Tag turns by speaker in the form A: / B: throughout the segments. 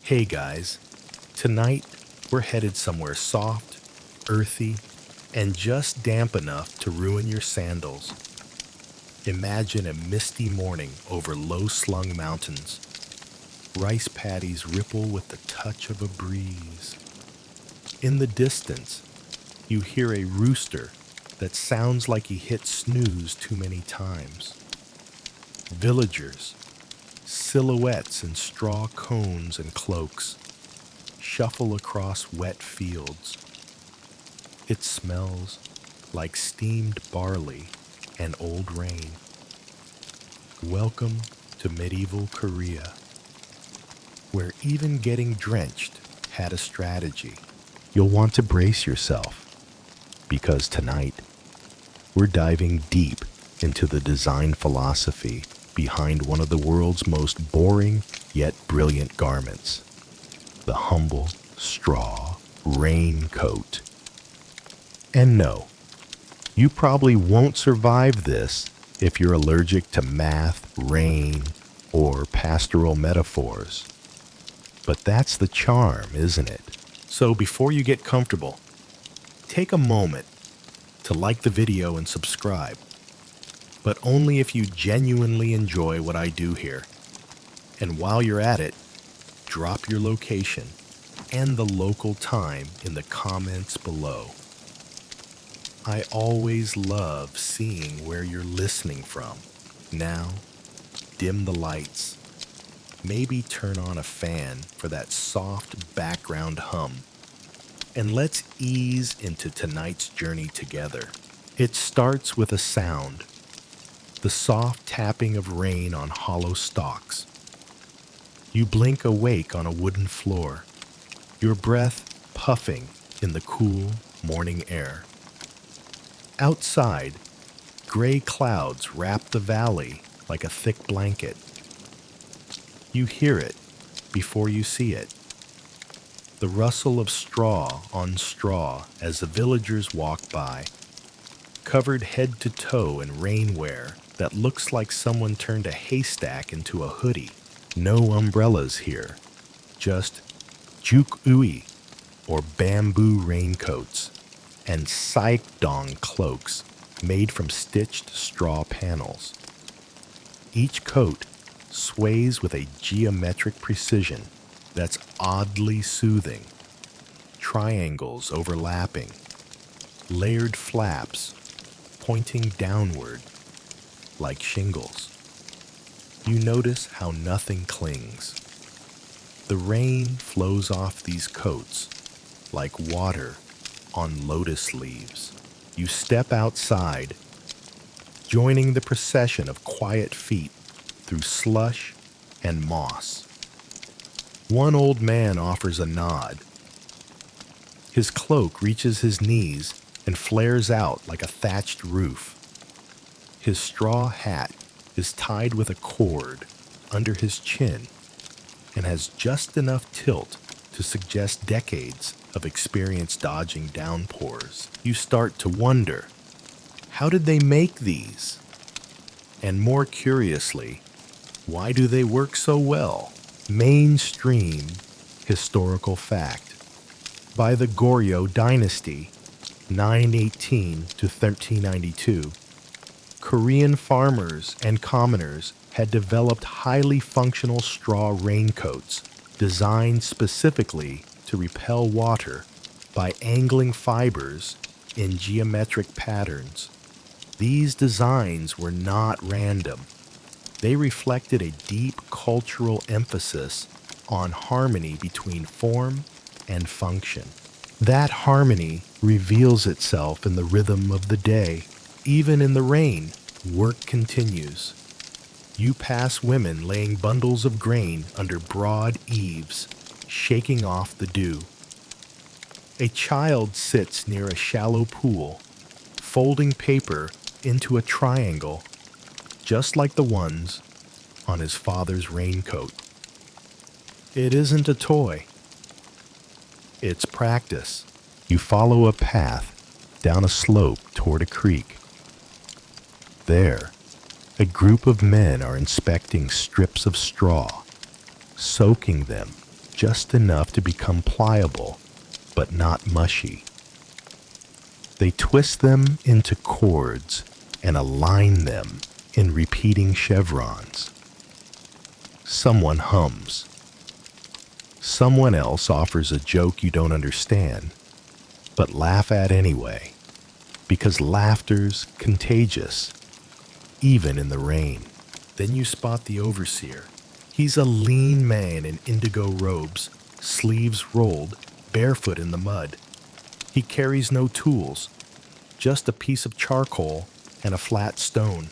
A: Hey guys, tonight we're headed somewhere soft, earthy, and just damp enough to ruin your sandals. Imagine a misty morning over low-slung mountains. Rice paddies ripple with the touch of a breeze. In the distance, you hear a rooster that sounds like he hit snooze too many times. Villagers, silhouettes in straw cones and cloaks, shuffle across wet fields. It smells like steamed barley and old rain. Welcome to medieval Korea, where even getting drenched had a strategy. You'll want to brace yourself, because tonight we're diving deep into the design philosophy behind one of the world's most boring yet brilliant garments, the humble straw raincoat. And no, you probably won't survive this if you're allergic to math, rain, or pastoral metaphors. But that's the charm, isn't it? So before you get comfortable, take a moment to like the video and subscribe, but only if you genuinely enjoy what I do here. And while you're at it, drop your location and the local time in the comments below. I always love seeing where you're listening from. Now, dim the lights. Maybe turn on a fan for that soft background hum. And let's ease into tonight's journey together. It starts with a sound, the soft tapping of rain on hollow stalks. You blink awake on a wooden floor, your breath puffing in the cool morning air. Outside, gray clouds wrap the valley like a thick blanket. You hear it before you see it. The rustle of straw on straw as the villagers walk by, covered head to toe in rainwear that looks like someone turned a haystack into a hoodie. No umbrellas here, just juk-ui, or bamboo raincoats, and saikdong cloaks made from stitched straw panels. Each coat sways with a geometric precision that's oddly soothing. Triangles overlapping, layered flaps pointing downward like shingles. You notice how nothing clings. The rain flows off these coats like water on lotus leaves. You step outside, joining the procession of quiet feet through slush and moss. One old man offers a nod. His cloak reaches his knees and flares out like a thatched roof. His straw hat is tied with a cord under his chin and has just enough tilt to suggest decades of experience dodging downpours. You start to wonder, how did they make these? And more curiously, why do they work so well? Mainstream historical fact. By the Goryeo dynasty, 918 to 1392, Korean farmers and commoners had developed highly functional straw raincoats designed specifically to repel water by angling fibers in geometric patterns. These designs were not random. They reflected a deep cultural emphasis on harmony between form and function. That harmony reveals itself in the rhythm of the day. Even in the rain, work continues. You pass women laying bundles of grain under broad eaves, shaking off the dew. A child sits near a shallow pool, folding paper into a triangle, just like the ones on his father's raincoat. It isn't a toy. It's practice. You follow a path down a slope toward a creek. There, a group of men are inspecting strips of straw, soaking them just enough to become pliable, but not mushy. They twist them into cords and align them in repeating chevrons. Someone hums. Someone else offers a joke you don't understand, but laugh at anyway, because laughter's contagious, even in the rain. Then you spot the overseer. He's a lean man in indigo robes, sleeves rolled, barefoot in the mud. He carries no tools, just a piece of charcoal and a flat stone.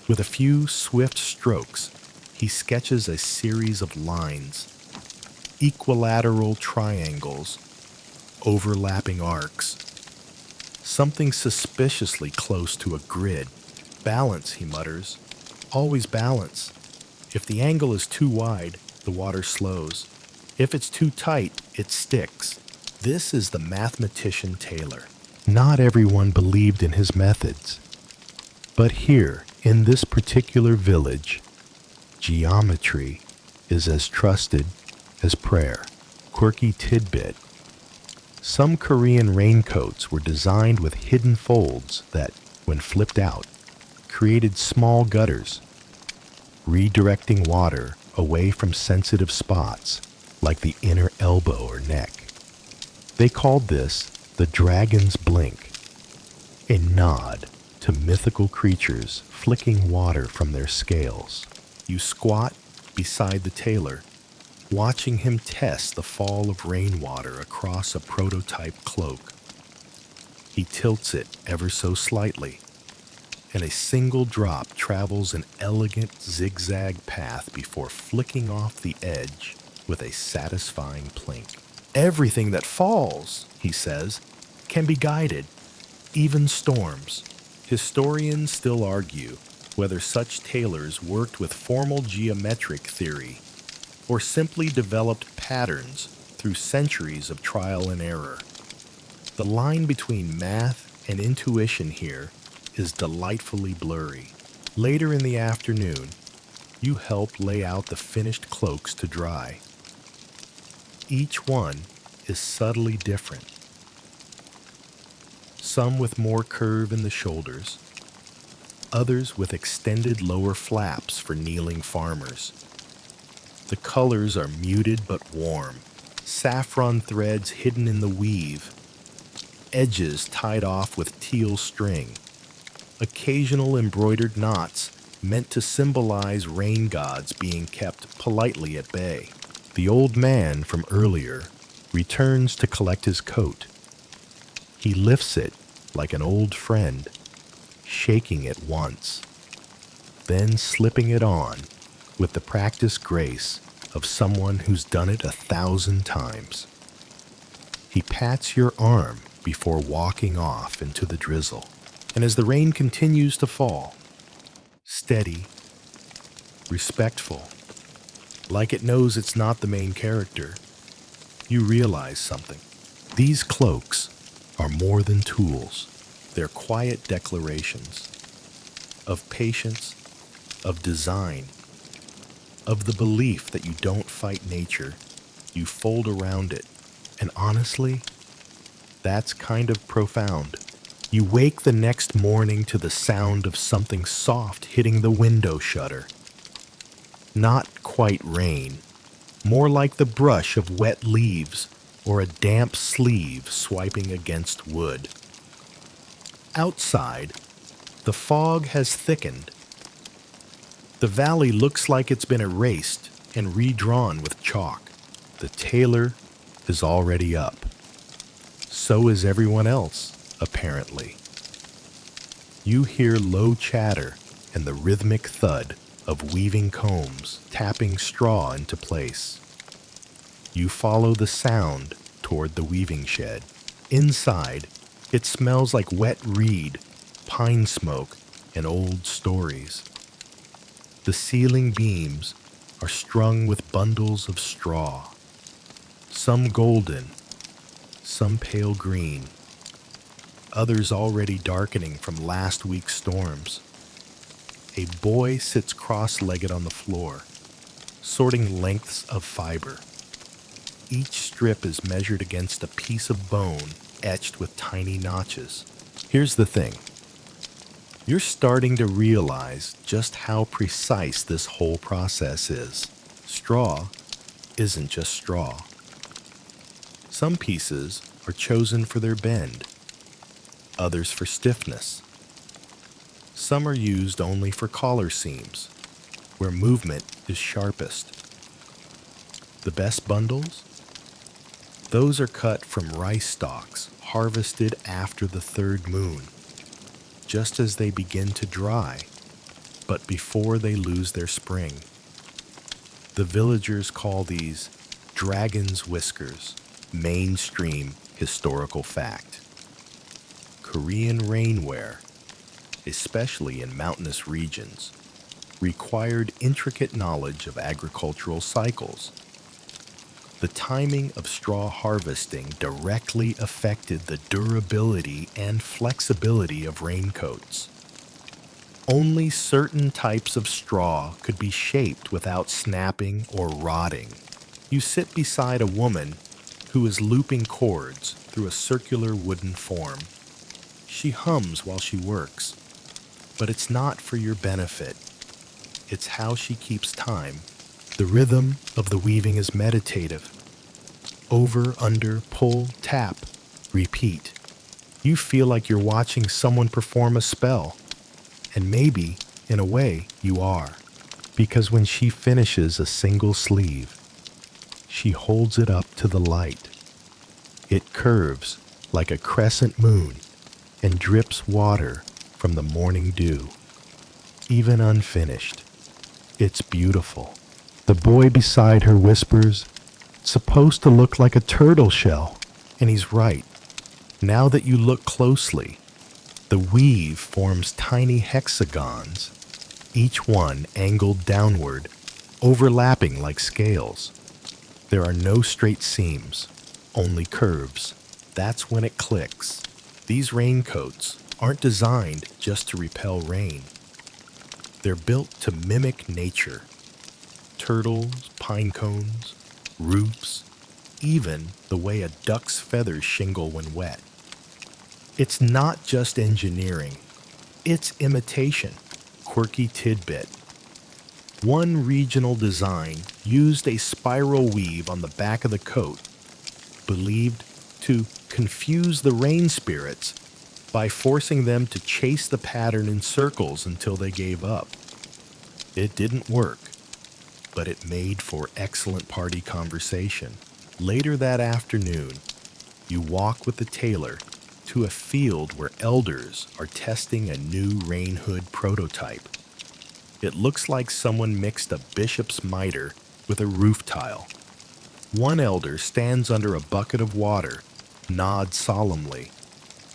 A: With a few swift strokes, he sketches a series of lines, equilateral triangles, overlapping arcs, something suspiciously close to a grid. Balance, he mutters. Always balance. If the angle is too wide, the water slows. If it's too tight, it sticks. This is the mathematician tailor. Not everyone believed in his methods. But here, in this particular village, geometry is as trusted as prayer. Quirky tidbit. Some Korean raincoats were designed with hidden folds that, when flipped out, created small gutters, redirecting water away from sensitive spots like the inner elbow or neck. They called this the dragon's blink, a nod to mythical creatures flicking water from their scales. You squat beside the tailor, watching him test the fall of rainwater across a prototype cloak. He tilts it ever so slightly, and a single drop travels an elegant zigzag path before flicking off the edge with a satisfying plink. Everything that falls, he says, can be guided, even storms. Historians still argue whether such tailors worked with formal geometric theory or simply developed patterns through centuries of trial and error. The line between math and intuition here is delightfully blurry. Later in the afternoon, you help lay out the finished cloaks to dry. Each one is subtly different. Some with more curve in the shoulders, others with extended lower flaps for kneeling farmers. The colors are muted but warm, saffron threads hidden in the weave, edges tied off with teal string, occasional embroidered knots meant to symbolize rain gods being kept politely at bay. The old man from earlier returns to collect his coat. He lifts it like an old friend, shaking it once, then slipping it on with the practiced grace of someone who's done it 1,000 times. He pats your arm before walking off into the drizzle, and as the rain continues to fall, steady, respectful, like it knows it's not the main character, you realize something. These cloaks are more than tools. They're quiet declarations of patience, of design, of the belief that you don't fight nature, you fold around it. And honestly, that's kind of profound. You wake the next morning to the sound of something soft hitting the window shutter. Not quite rain, more like the brush of wet leaves or a damp sleeve swiping against wood. Outside, the fog has thickened. The valley looks like it's been erased and redrawn with chalk. The tailor is already up. So is everyone else, apparently. You hear low chatter and the rhythmic thud of weaving combs tapping straw into place. You follow the sound toward the weaving shed. Inside, it smells like wet reed, pine smoke, and old stories. The ceiling beams are strung with bundles of straw, some golden, some pale green, others already darkening from last week's storms. A boy sits cross-legged on the floor, sorting lengths of fiber. Each strip is measured against a piece of bone etched with tiny notches. Here's the thing. You're starting to realize just how precise this whole process is. Straw isn't just straw. Some pieces are chosen for their bend, others for stiffness. Some are used only for collar seams, where movement is sharpest. The best bundles? Those are cut from rice stalks harvested after the third moon, just as they begin to dry, but before they lose their spring. The villagers call these dragon's whiskers, mainstream historical fact. Korean rainwear, especially in mountainous regions, required intricate knowledge of agricultural cycles. The timing of straw harvesting directly affected the durability and flexibility of raincoats. Only certain types of straw could be shaped without snapping or rotting. You sit beside a woman who is looping cords through a circular wooden form. She hums while she works, but it's not for your benefit. It's how she keeps time. The rhythm of the weaving is meditative. Over, under, pull, tap, repeat. You feel like you're watching someone perform a spell. And maybe, in a way, you are. Because when she finishes a single sleeve, she holds it up to the light. It curves like a crescent moon and drips water from the morning dew. Even unfinished, it's beautiful. The boy beside her whispers, "It's supposed to look like a turtle shell." And he's right. Now that you look closely, the weave forms tiny hexagons, each one angled downward, overlapping like scales. There are no straight seams, only curves. That's when it clicks. These raincoats aren't designed just to repel rain. They're built to mimic nature. Turtles, pine cones, roofs, even the way a duck's feathers shingle when wet. It's not just engineering, it's imitation. Quirky tidbit. One regional design used a spiral weave on the back of the coat, believed to confuse the rain spirits by forcing them to chase the pattern in circles until they gave up. It didn't work, but it made for excellent party conversation. Later that afternoon, you walk with the tailor to a field where elders are testing a new rain hood prototype. It looks like someone mixed a bishop's mitre with a roof tile. One elder stands under a bucket of water, nods solemnly,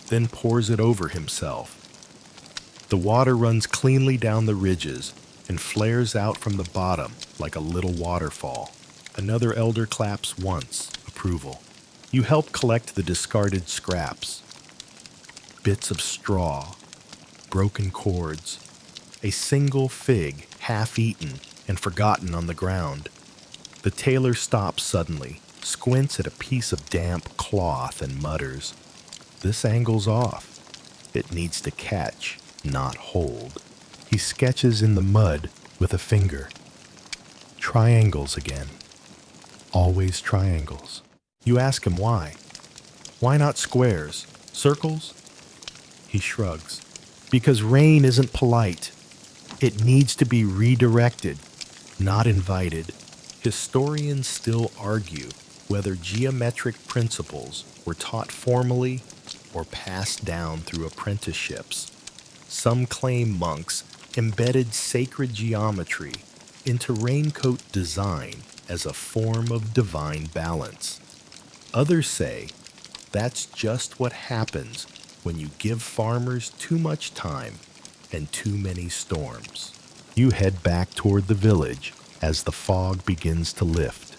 A: then pours it over himself. The water runs cleanly down the ridges and flares out from the bottom like a little waterfall. Another elder claps once, approval. You help collect the discarded scraps. Bits of straw, broken cords, a single fig half-eaten and forgotten on the ground. The tailor stops suddenly, squints at a piece of damp cloth and mutters, "This angle's off. It needs to catch, not hold." He sketches in the mud with a finger. Triangles again. Always triangles. You ask him why. Why not squares? Circles? He shrugs. Because rain isn't polite. It needs to be redirected, not invited. Historians still argue whether geometric principles were taught formally or passed down through apprenticeships. Some claim monks embedded sacred geometry into raincoat design as a form of divine balance. Others say that's just what happens when you give farmers too much time and too many storms. You head back toward the village as the fog begins to lift.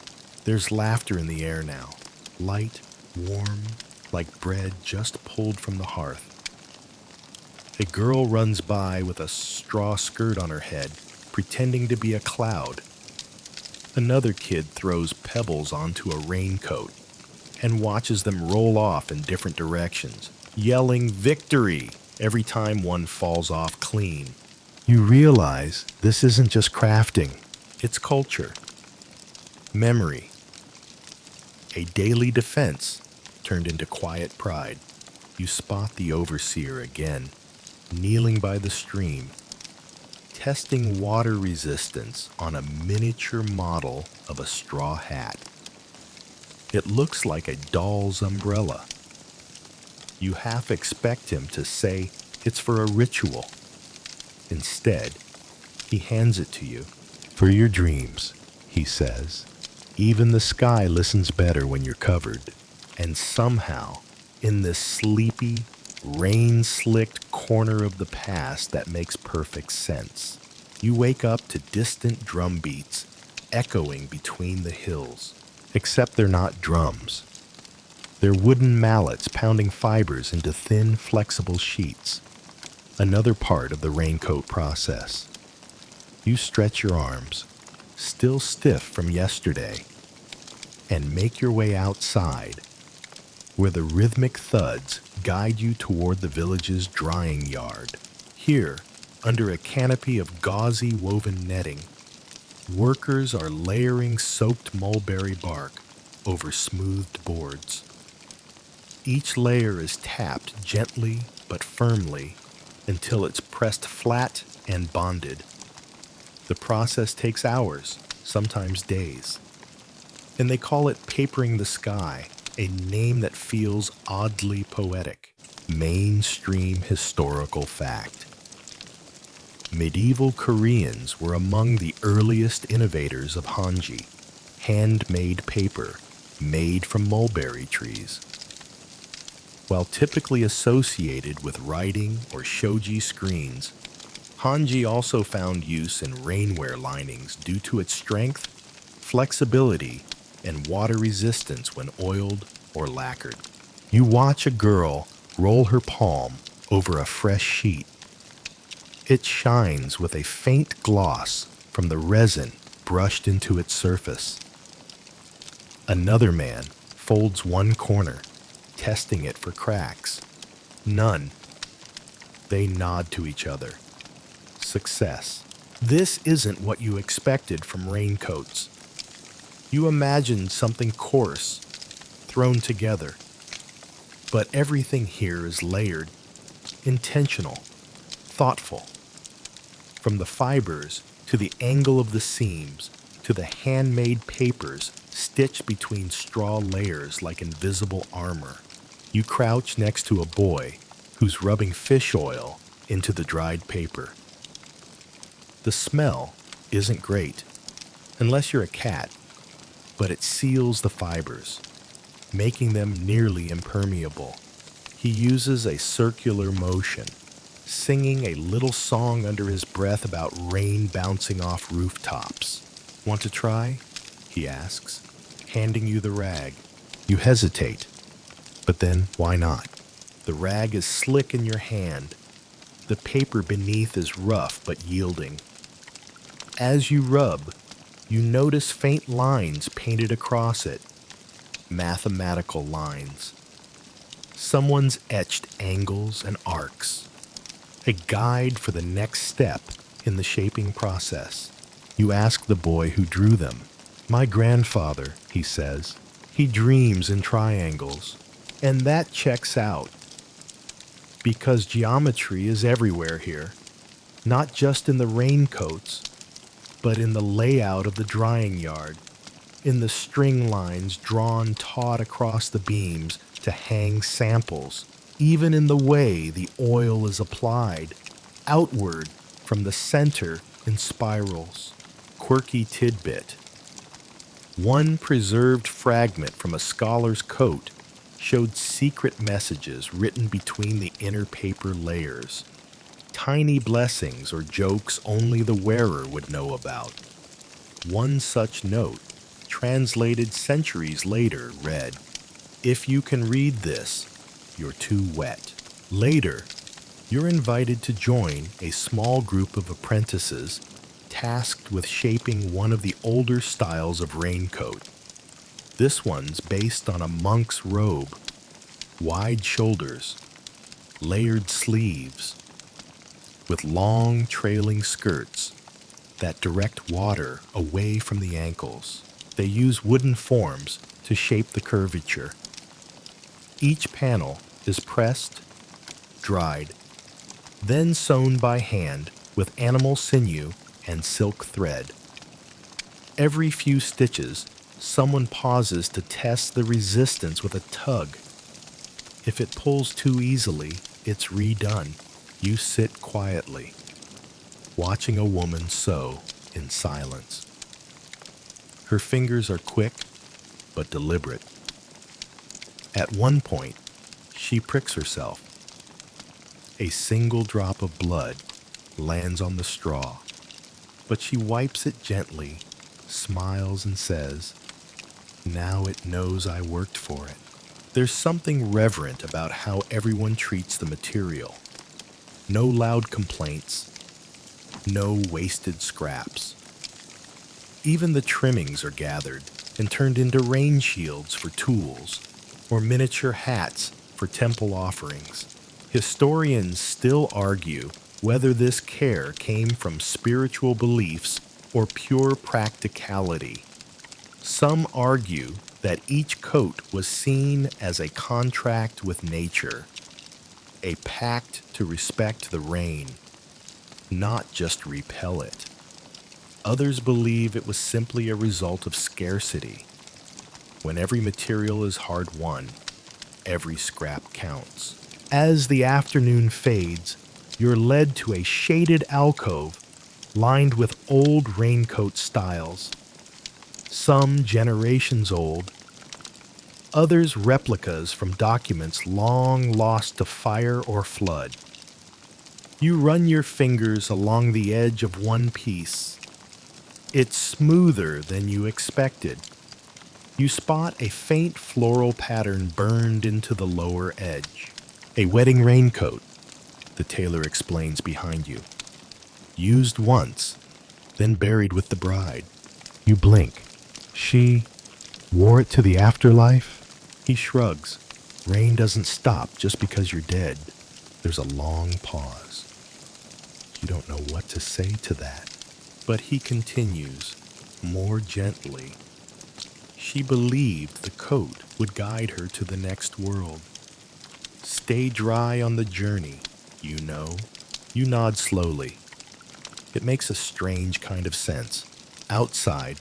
A: There's laughter in the air now, light, warm, like bread just pulled from the hearth. A girl runs by with a straw skirt on her head, pretending to be a cloud. Another kid throws pebbles onto a raincoat and watches them roll off in different directions, yelling victory every time one falls off clean. You realize this isn't just crafting, it's culture, memory, a daily defense turned into quiet pride. You spot the overseer again, kneeling by the stream, testing water resistance on a miniature model of a straw hat. It looks like a doll's umbrella. You half expect him to say it's for a ritual. Instead, he hands it to you. For your dreams, he says. Even the sky listens better when you're covered. And somehow, in this sleepy, rain-slicked corner of the past that makes perfect sense, you wake up to distant drum beats echoing between the hills. Except they're not drums. They're wooden mallets pounding fibers into thin, flexible sheets. Another part of the raincoat process. You stretch your arms, still stiff from yesterday, and make your way outside, where the rhythmic thuds guide you toward the village's drying yard. Here, under a canopy of gauzy woven netting, workers are layering soaked mulberry bark over smoothed boards. Each layer is tapped gently but firmly until it's pressed flat and bonded. The process takes hours, sometimes days. And they call it papering the sky, a name that feels oddly poetic. Mainstream historical fact. Medieval Koreans were among the earliest innovators of hanji, handmade paper made from mulberry trees. While typically associated with writing or shoji screens, hanji also found use in rainwear linings due to its strength, flexibility, and water resistance when oiled or lacquered. You watch a girl roll her palm over a fresh sheet. It shines with a faint gloss from the resin brushed into its surface. Another man folds one corner, testing it for cracks. None. They nod to each other. Success. This isn't what you expected from raincoats. You imagined something coarse, thrown together. But everything here is layered, intentional, thoughtful. From the fibers, to the angle of the seams, to the handmade papers stitched between straw layers like invisible armor. You crouch next to a boy who's rubbing fish oil into the dried paper. The smell isn't great, unless you're a cat, but it seals the fibers, making them nearly impermeable. He uses a circular motion, singing a little song under his breath about rain bouncing off rooftops. Want to try? He asks, handing you the rag. You hesitate, but then why not? The rag is slick in your hand. The paper beneath is rough but yielding. As you rub, you notice faint lines painted across it. Mathematical lines. Someone's etched angles and arcs. A guide for the next step in the shaping process. You ask the boy who drew them. My grandfather, he says. He dreams in triangles. And that checks out. Because geometry is everywhere here. Not just in the raincoats, but in the layout of the drying yard. In the string lines drawn taut across the beams to hang samples. Even in the way the oil is applied, outward from the center in spirals. Quirky tidbit. One preserved fragment from a scholar's coat showed secret messages written between the inner paper layers. Tiny blessings or jokes only the wearer would know about. One such note, translated centuries later, read, "If you can read this, you're too wet." Later, you're invited to join a small group of apprentices tasked with shaping one of the older styles of raincoat. This one's based on a monk's robe, wide shoulders, layered sleeves, with long trailing skirts that direct water away from the ankles. They use wooden forms to shape the curvature. Each panel is pressed, dried, then sewn by hand with animal sinew and silk thread. Every few stitches, someone pauses to test the resistance with a tug. If it pulls too easily, it's redone. You sit quietly, watching a woman sew in silence. Her fingers are quick but deliberate. At one point, she pricks herself. A single drop of blood lands on the straw, but she wipes it gently, smiles, and says, "Now it knows I worked for it." There's something reverent about how everyone treats the material. No loud complaints, no wasted scraps. Even the trimmings are gathered and turned into rain shields for tools or miniature hats for temple offerings. Historians still argue whether this care came from spiritual beliefs or pure practicality. Some argue that each coat was seen as a contract with nature, a pact to respect the rain, not just repel it. Others believe it was simply a result of scarcity. When every material is hard-won, every scrap counts. As the afternoon fades, you're led to a shaded alcove lined with old raincoat styles. Some generations old, others replicas from documents long lost to fire or flood. You run your fingers along the edge of one piece. It's smoother than you expected. You spot a faint floral pattern burned into the lower edge. A wedding raincoat, the tailor explains behind you. Used once, then buried with the bride. You blink. She wore it to the afterlife? He shrugs. Rain doesn't stop just because you're dead. There's a long pause. You don't know what to say to that. But he continues, more gently. She believed the coat would guide her to the next world. Stay dry on the journey, you know. You nod slowly. It makes a strange kind of sense. Outside,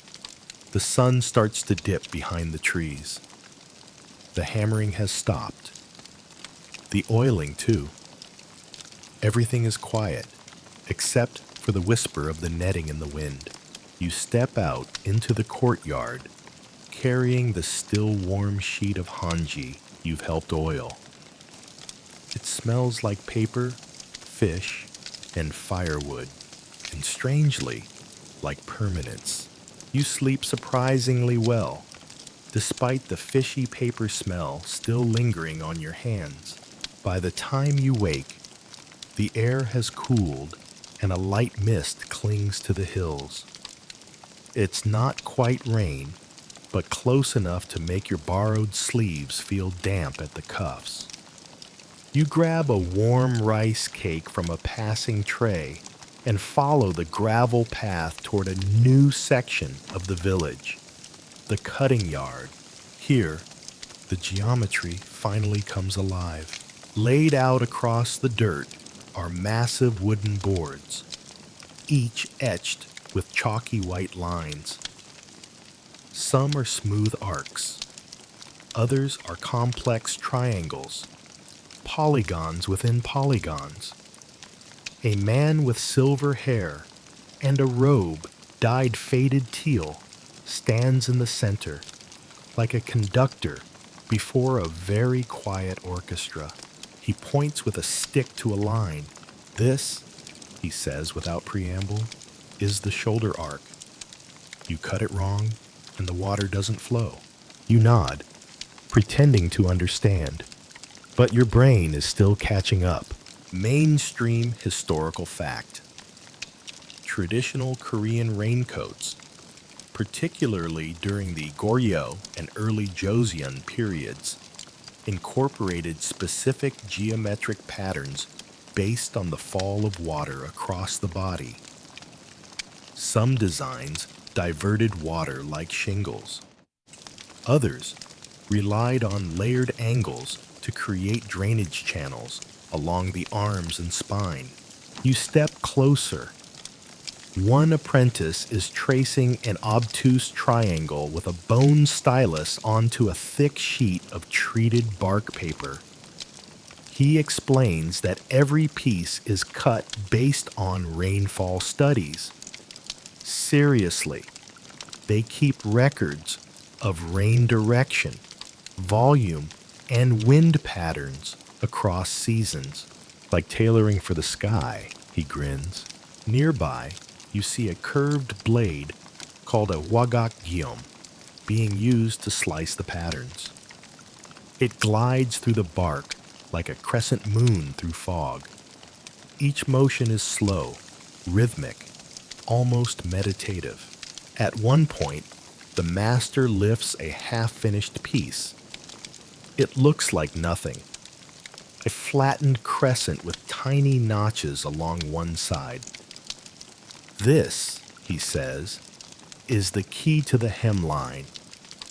A: the sun starts to dip behind the trees. The hammering has stopped. The oiling, too. Everything is quiet, except for the whisper of the netting in the wind. You step out into the courtyard, carrying the still warm sheet of hanji you've helped oil. It smells like paper, fish, and firewood, and strangely, like permanence. You sleep surprisingly well, despite the fishy paper smell still lingering on your hands. By the time you wake, the air has cooled and a light mist clings to the hills. It's not quite rain, but close enough to make your borrowed sleeves feel damp at the cuffs. You grab a warm rice cake from a passing tray and follow the gravel path toward a new section of the village, the cutting yard. Here, the geometry finally comes alive. Laid out across the dirt are massive wooden boards, each etched with chalky white lines. Some are smooth arcs, others are complex triangles, polygons within polygons. A man with silver hair and a robe dyed faded teal stands in the center, like a conductor before a very quiet orchestra. He points with a stick to a line. "This," he says without preamble, "is the shoulder arc. You cut it wrong, and the water doesn't flow." You nod, pretending to understand. But your brain is still catching up. Mainstream historical fact. traditional Korean raincoats, particularly during the Goryeo and early Joseon periods, incorporated specific geometric patterns based on the fall of water across the body. Some designs diverted water like shingles. Others relied on layered angles to create drainage channels along the arms and spine. You step closer. One apprentice is tracing an obtuse triangle with a bone stylus onto a thick sheet of treated bark paper. He explains that every piece is cut based on rainfall studies. Seriously, they keep records of rain direction, volume, and wind patterns across seasons. Like tailoring for the sky, he grins. Nearby, you see a curved blade called a wagakgyom being used to slice the patterns. It glides through the bark like a crescent moon through fog. Each motion is slow, rhythmic, almost meditative. At one point, the master lifts a half-finished piece. It looks like nothing. A flattened crescent with tiny notches along one side. This, he says, is the key to the hemline.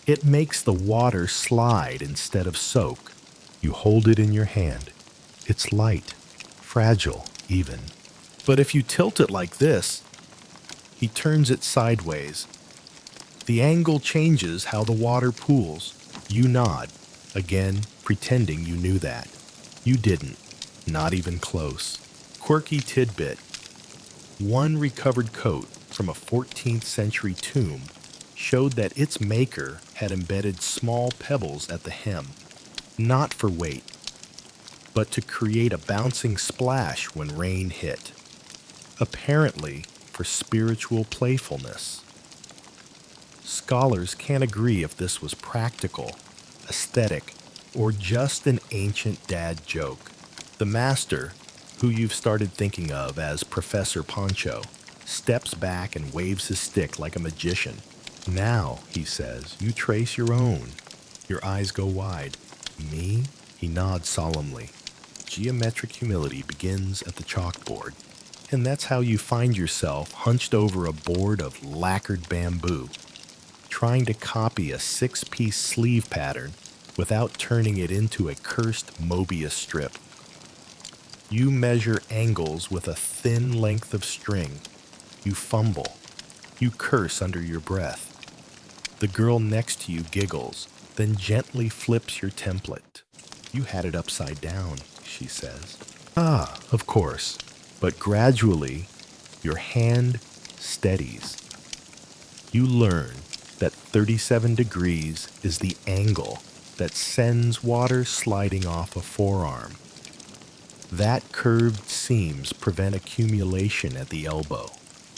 A: It makes the water slide instead of soak. You hold it in your hand. It's light, fragile even. But if you tilt it like this, he turns it sideways. The angle changes how the water pools. You nod, again pretending you knew that. You didn't, not even close. Quirky tidbit. One recovered coat from a 14th century tomb showed that its maker had embedded small pebbles at the hem, not for weight, but to create a bouncing splash when rain hit. Apparently for spiritual playfulness. Scholars can't agree if this was practical, aesthetic, or just an ancient dad joke. The master, who you've started thinking of as Professor Poncho, steps back and waves his stick like a magician. Now, he says, you trace your own. Your eyes go wide. Me? He nods solemnly. Geometric humility begins at the chalkboard. And that's how you find yourself hunched over a board of lacquered bamboo, trying to copy a 6-piece sleeve pattern without turning it into a cursed Mobius strip. You measure angles with a thin length of string. You fumble. You curse under your breath. The girl next to you giggles, then gently flips your template. You had it upside down, she says. Ah, of course. But gradually, your hand steadies. You learn that 37 degrees is the angle that sends water sliding off a forearm. That curved seams prevent accumulation at the elbow,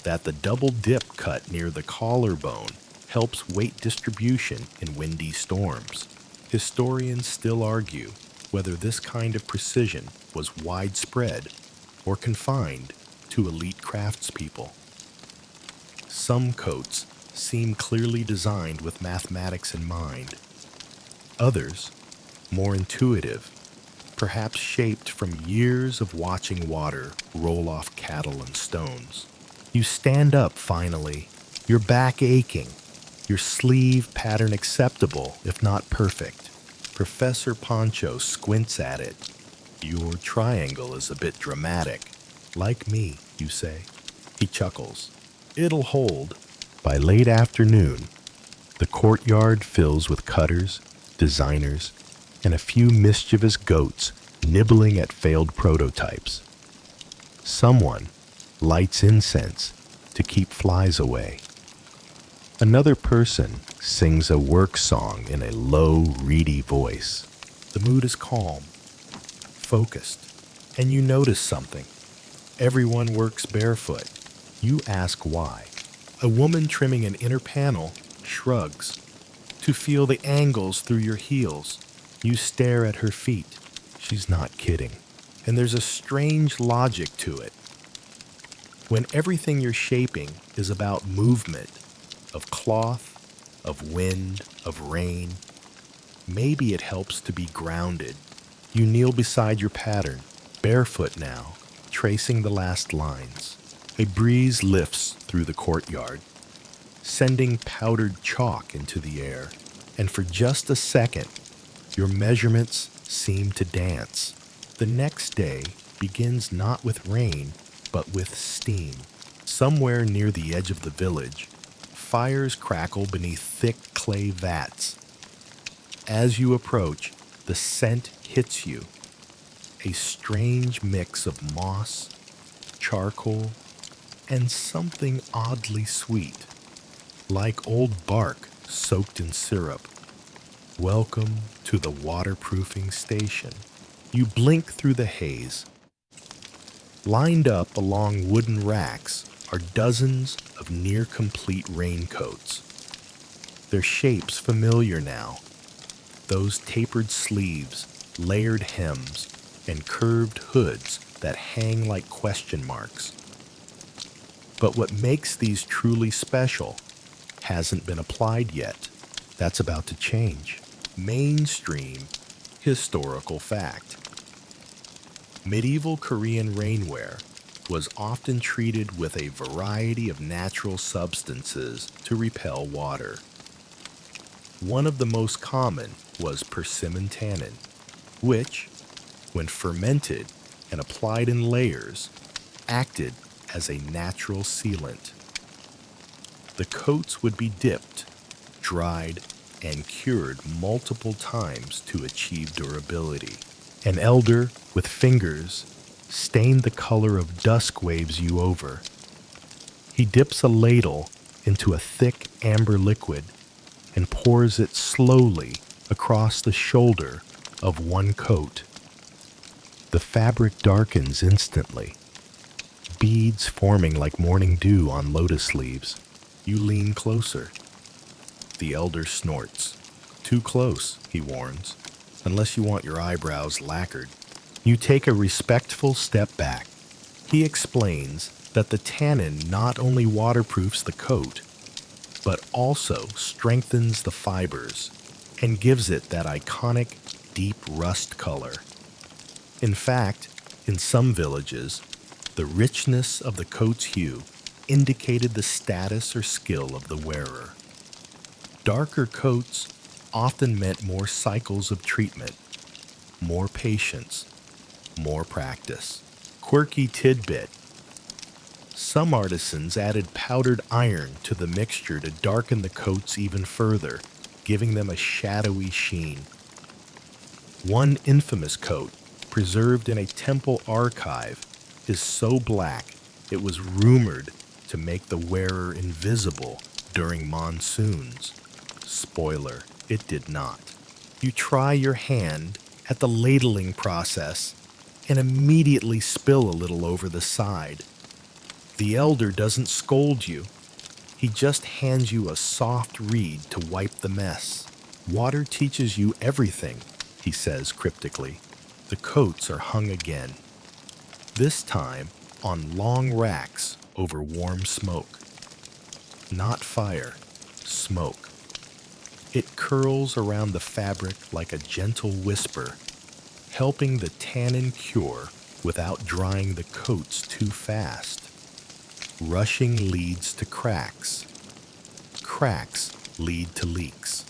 A: that the double dip cut near the collarbone helps weight distribution in windy storms. Historians still argue whether this kind of precision was widespread or confined to elite craftspeople. Some coats seem clearly designed with mathematics in mind. Others, more intuitive, perhaps shaped from years of watching water roll off cattle and stones. You stand up finally, your back aching, your sleeve pattern acceptable if not perfect. Professor Poncho squints at it. Your triangle is a bit dramatic. Like me, you say. He chuckles. It'll hold. By late afternoon, the courtyard fills with cutters, designers, and a few mischievous goats nibbling at failed prototypes. Someone lights incense to keep flies away. Another person sings a work song in a low, reedy voice. The mood is calm, focused, and you notice something. Everyone works barefoot. You ask why. A woman trimming an inner panel shrugs. To feel the angles through your heels, you stare at her feet. She's not kidding. And there's a strange logic to it. When everything you're shaping is about movement, of cloth, of wind, of rain, maybe it helps to be grounded. You kneel beside your pattern, barefoot now, tracing the last lines. A breeze lifts through the courtyard, sending powdered chalk into the air, and for just a second, your measurements seem to dance. The next day begins not with rain, but with steam. Somewhere near the edge of the village, fires crackle beneath thick clay vats. As you approach, the scent hits you, a strange mix of moss, charcoal, and something oddly sweet, like old bark soaked in syrup. Welcome to the waterproofing station. You blink through the haze. Lined up along wooden racks are dozens of near-complete raincoats. Their shapes familiar now. Those tapered sleeves, layered hems, and curved hoods that hang like question marks. But what makes these truly special hasn't been applied yet. That's about to change. Mainstream historical fact. Medieval Korean rainwear was often treated with a variety of natural substances to repel water. One of the most common was persimmon tannin, which, when fermented and applied in layers, acted as a natural sealant. The coats would be dipped, dried, and cured multiple times to achieve durability. An elder with fingers stained the color of dusk waves you over. He dips a ladle into a thick amber liquid and pours it slowly across the shoulder of one coat. The fabric darkens instantly, beads forming like morning dew on lotus leaves. You lean closer. The elder snorts. Too close, he warns, unless you want your eyebrows lacquered. You take a respectful step back. He explains that the tannin not only waterproofs the coat, but also strengthens the fibers and gives it that iconic deep rust color. In fact, in some villages, the richness of the coat's hue indicated the status or skill of the wearer. Darker coats often meant more cycles of treatment, more patience, more practice. Quirky tidbit. Some artisans added powdered iron to the mixture to darken the coats even further, giving them a shadowy sheen. One infamous coat, preserved in a temple archive, is so black it was rumored to make the wearer invisible during monsoons. Spoiler, it did not. You try your hand at the ladling process and immediately spill a little over the side. The elder doesn't scold you. He just hands you a soft reed to wipe the mess. Water teaches you everything, he says cryptically. The coats are hung again, this time on long racks over warm smoke. Not fire, smoke. It curls around the fabric like a gentle whisper, helping the tannin cure without drying the coats too fast. Rushing leads to cracks. Cracks lead to leaks.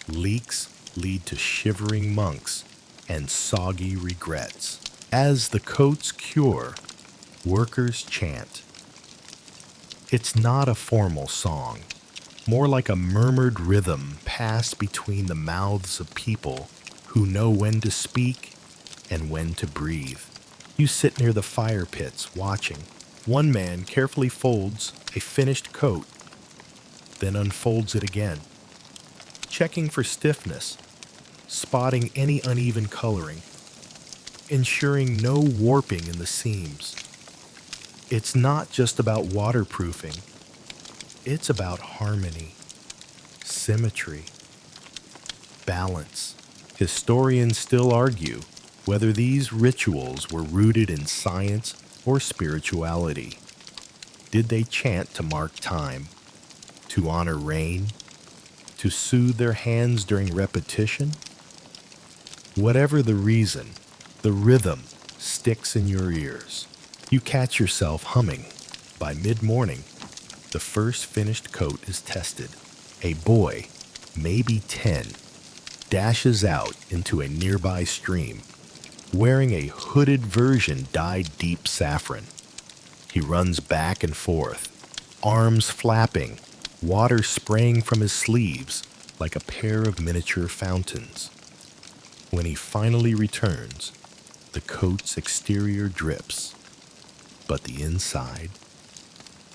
A: Leaks lead to shivering monks and soggy regrets. As the coats cure, workers chant. It's not a formal song, more like a murmured rhythm passed between the mouths of people who know when to speak and when to breathe. You sit near the fire pits watching. One man carefully folds a finished coat, then unfolds it again, checking for stiffness, spotting any uneven coloring, ensuring no warping in the seams. It's not just about waterproofing. It's about harmony, symmetry, balance. Historians still argue whether these rituals were rooted in science or spirituality? Did they chant to mark time, to honor rain, to soothe their hands during repetition? Whatever the reason, the rhythm sticks in your ears. You catch yourself humming. By mid-morning, the first finished coat is tested. A boy, maybe 10, dashes out into a nearby stream, wearing a hooded version dyed deep saffron. He runs back and forth, arms flapping, water spraying from his sleeves like a pair of miniature fountains. When he finally returns, the coat's exterior drips, but the inside,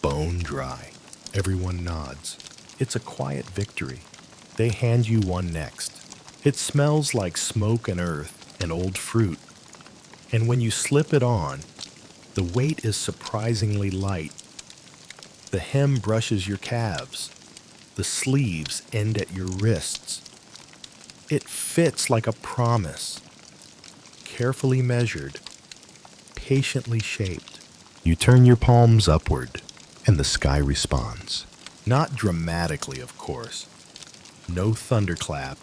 A: bone dry. Everyone nods. It's a quiet victory. They hand you one next. It smells like smoke and earth and old fruit. And when you slip it on, the weight is surprisingly light. The hem brushes your calves. The sleeves end at your wrists. It fits like a promise. Carefully measured, patiently shaped. You turn your palms upward, and the sky responds. Not dramatically, of course. No thunderclap,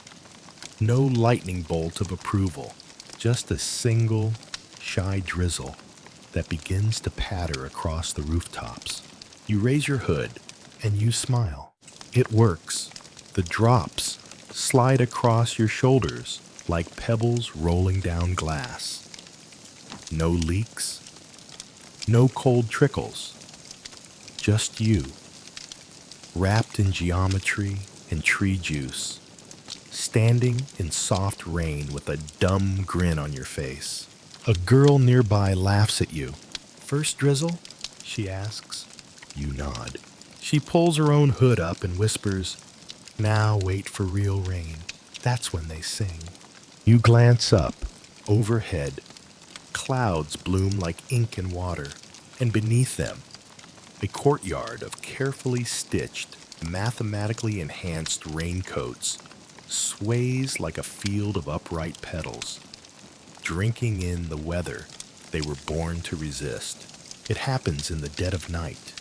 A: no lightning bolt of approval. Just a single, shy drizzle that begins to patter across the rooftops. You raise your hood, and you smile. It works. The drops slide across your shoulders like pebbles rolling down glass. No leaks, no cold trickles. Just you, wrapped in geometry and tree juice, standing in soft rain with a dumb grin on your face. A girl nearby laughs at you. "First drizzle?" she asks. You nod. She pulls her own hood up and whispers, "Now wait for real rain. That's when they sing." You glance up. Overhead, clouds bloom like ink in water, and beneath them, a courtyard of carefully stitched, mathematically enhanced raincoats sways like a field of upright petals, drinking in the weather they were born to resist. It happens in the dead of night.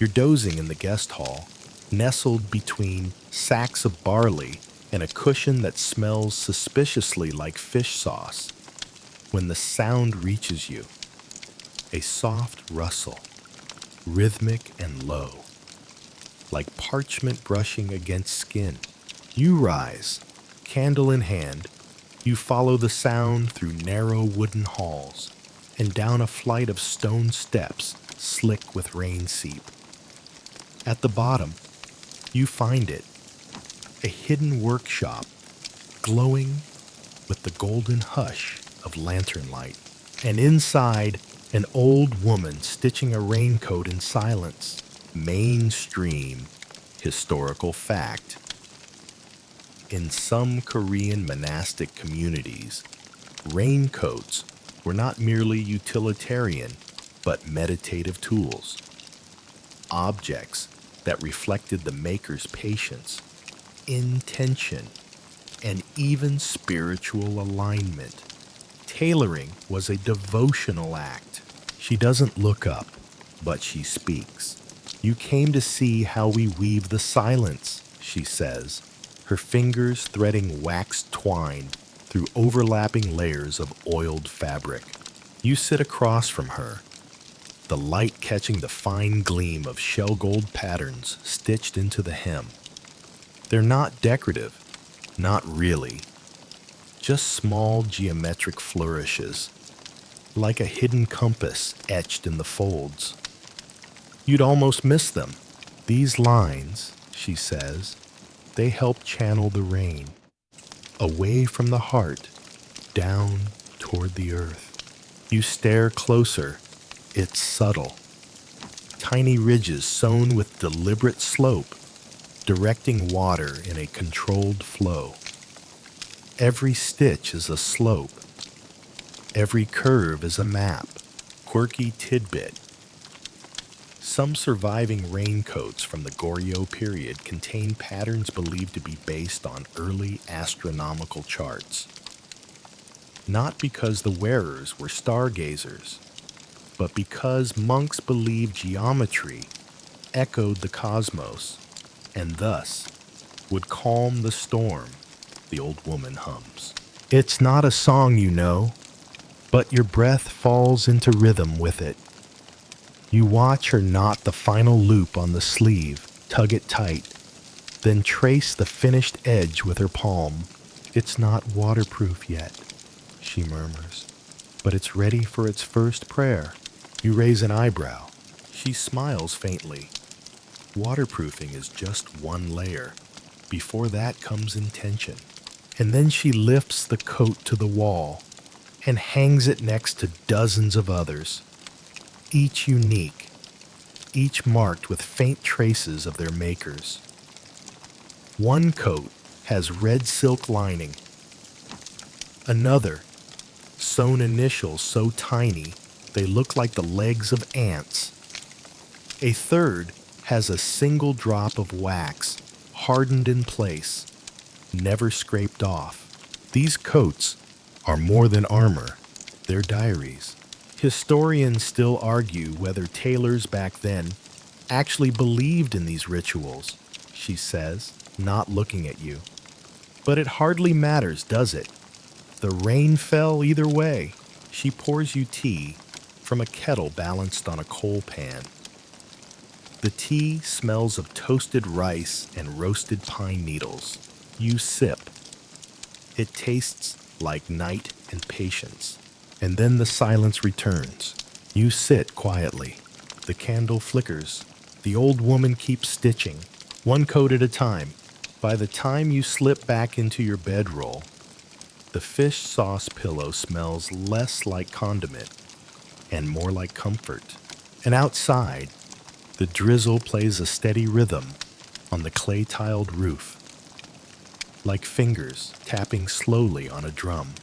A: You're dozing in the guest hall, nestled between sacks of barley and a cushion that smells suspiciously like fish sauce, when the sound reaches you. A soft rustle, rhythmic and low, like parchment brushing against skin. You rise, candle in hand. You follow the sound through narrow wooden halls and down a flight of stone steps slick with rain seep. At the bottom, you find it, a hidden workshop, glowing with the golden hush of lantern light. And inside, an old woman stitching a raincoat in silence. Mainstream historical fact. In some Korean monastic communities, raincoats were not merely utilitarian, but meditative tools. Objects that reflected the maker's patience, intention, and even spiritual alignment. Tailoring was a devotional act. She doesn't look up, but she speaks. "You came to see how we weave the silence," she says, her fingers threading waxed twine through overlapping layers of oiled fabric. You sit across from her, the light catching the fine gleam of shell gold patterns stitched into the hem. They're not decorative, not really. Just small geometric flourishes, like a hidden compass etched in the folds. You'd almost miss them. "These lines," she says, "they help channel the rain, away from the heart, down toward the earth." You stare closer. It's subtle. Tiny ridges sewn with deliberate slope, directing water in a controlled flow. Every stitch is a slope. Every curve is a map, quirky tidbit. Some surviving raincoats from the Goryeo period contain patterns believed to be based on early astronomical charts. Not because the wearers were stargazers, but because monks believed geometry echoed the cosmos and thus would calm the storm, the old woman hums. It's not a song, you know, but your breath falls into rhythm with it. You watch her knot the final loop on the sleeve, tug it tight, then trace the finished edge with her palm. It's not waterproof yet, she murmurs, but it's ready for its first prayer. You raise an eyebrow. She smiles faintly. Waterproofing is just one layer. Before that comes intention. And then she lifts the coat to the wall and hangs it next to dozens of others, each unique, each marked with faint traces of their makers. One coat has red silk lining. Another, sewn initials so tiny they look like the legs of ants. A third has a single drop of wax, hardened in place, never scraped off. These coats are more than armor, they're diaries. Historians still argue whether tailors back then actually believed in these rituals, she says, not looking at you. But it hardly matters, does it? The rain fell either way. She pours you tea from a kettle balanced on a coal pan. The tea smells of toasted rice and roasted pine needles. You sip. It tastes like night and patience. And then the silence returns. You sit quietly. The candle flickers. The old woman keeps stitching, one coat at a time. By the time you slip back into your bedroll, the fish sauce pillow smells less like condiment and more like comfort. And outside, the drizzle plays a steady rhythm on the clay-tiled roof, like fingers tapping slowly on a drum.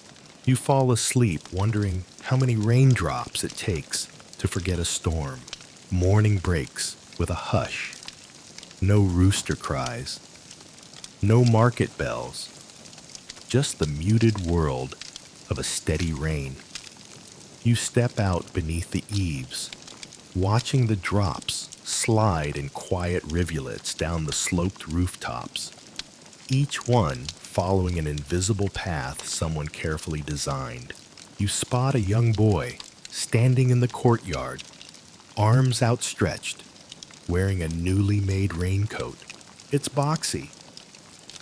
A: You fall asleep wondering how many raindrops it takes to forget a storm. Morning breaks with a hush. No rooster cries. No market bells. Just the muted world of a steady rain. You step out beneath the eaves, watching the drops slide in quiet rivulets down the sloped rooftops, each one following an invisible path someone carefully designed. You spot a young boy standing in the courtyard, arms outstretched, wearing a newly made raincoat. It's boxy,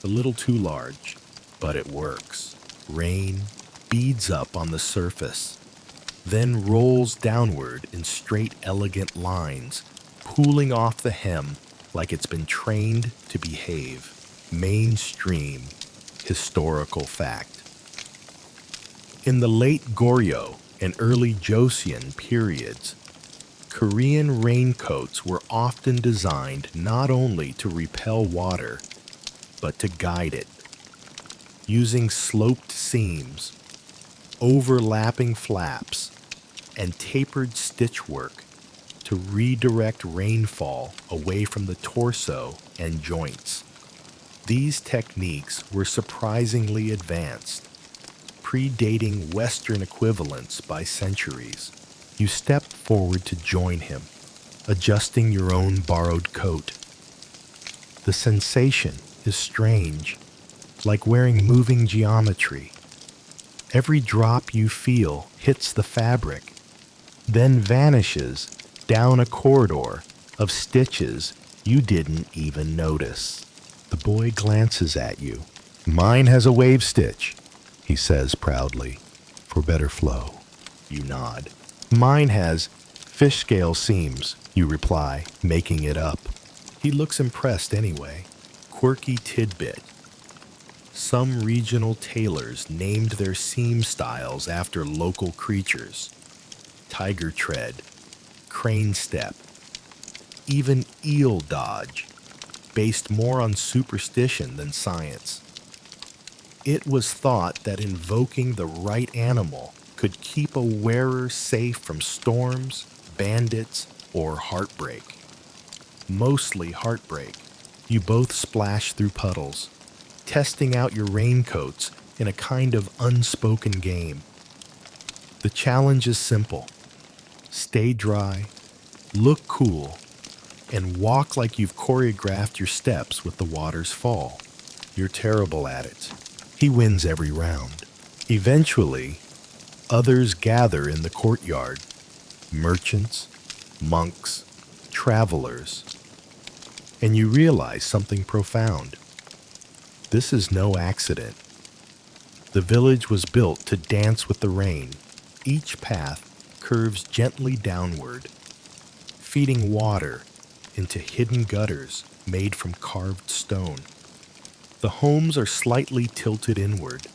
A: a little too large, but it works. Rain beads up on the surface, then rolls downward in straight, elegant lines, pooling off the hem like it's been trained to behave. Mainstream historical fact. In the late Goryeo and early Joseon periods, Korean raincoats were often designed not only to repel water, but to guide it. Using sloped seams, overlapping flaps, and tapered stitchwork to redirect rainfall away from the torso and joints. These techniques were surprisingly advanced, predating Western equivalents by centuries. You step forward to join him, adjusting your own borrowed coat. The sensation is strange, like wearing moving geometry. Every drop you feel hits the fabric, then vanishes down a corridor of stitches you didn't even notice. The boy glances at you. Mine has a wave stitch, he says proudly, for better flow. You nod. Mine has fish scale seams, you reply, making it up. He looks impressed anyway. Quirky tidbit. Some regional tailors named their seam styles after local creatures. Tiger tread, crane step, even eel dodge, based more on superstition than science. It was thought that invoking the right animal could keep a wearer safe from storms, bandits, or heartbreak. Mostly heartbreak. You both splash through puddles, testing out your raincoats in a kind of unspoken game. The challenge is simple. Stay dry, look cool, and walk like you've choreographed your steps with the water's fall. You're terrible at it. He wins every round. Eventually, others gather in the courtyard. Merchants, monks, travelers. And you realize something profound. This is no accident. The village was built to dance with the rain. Each path curves gently downward, feeding water into hidden gutters made from carved stone. The homes are slightly tilted inward,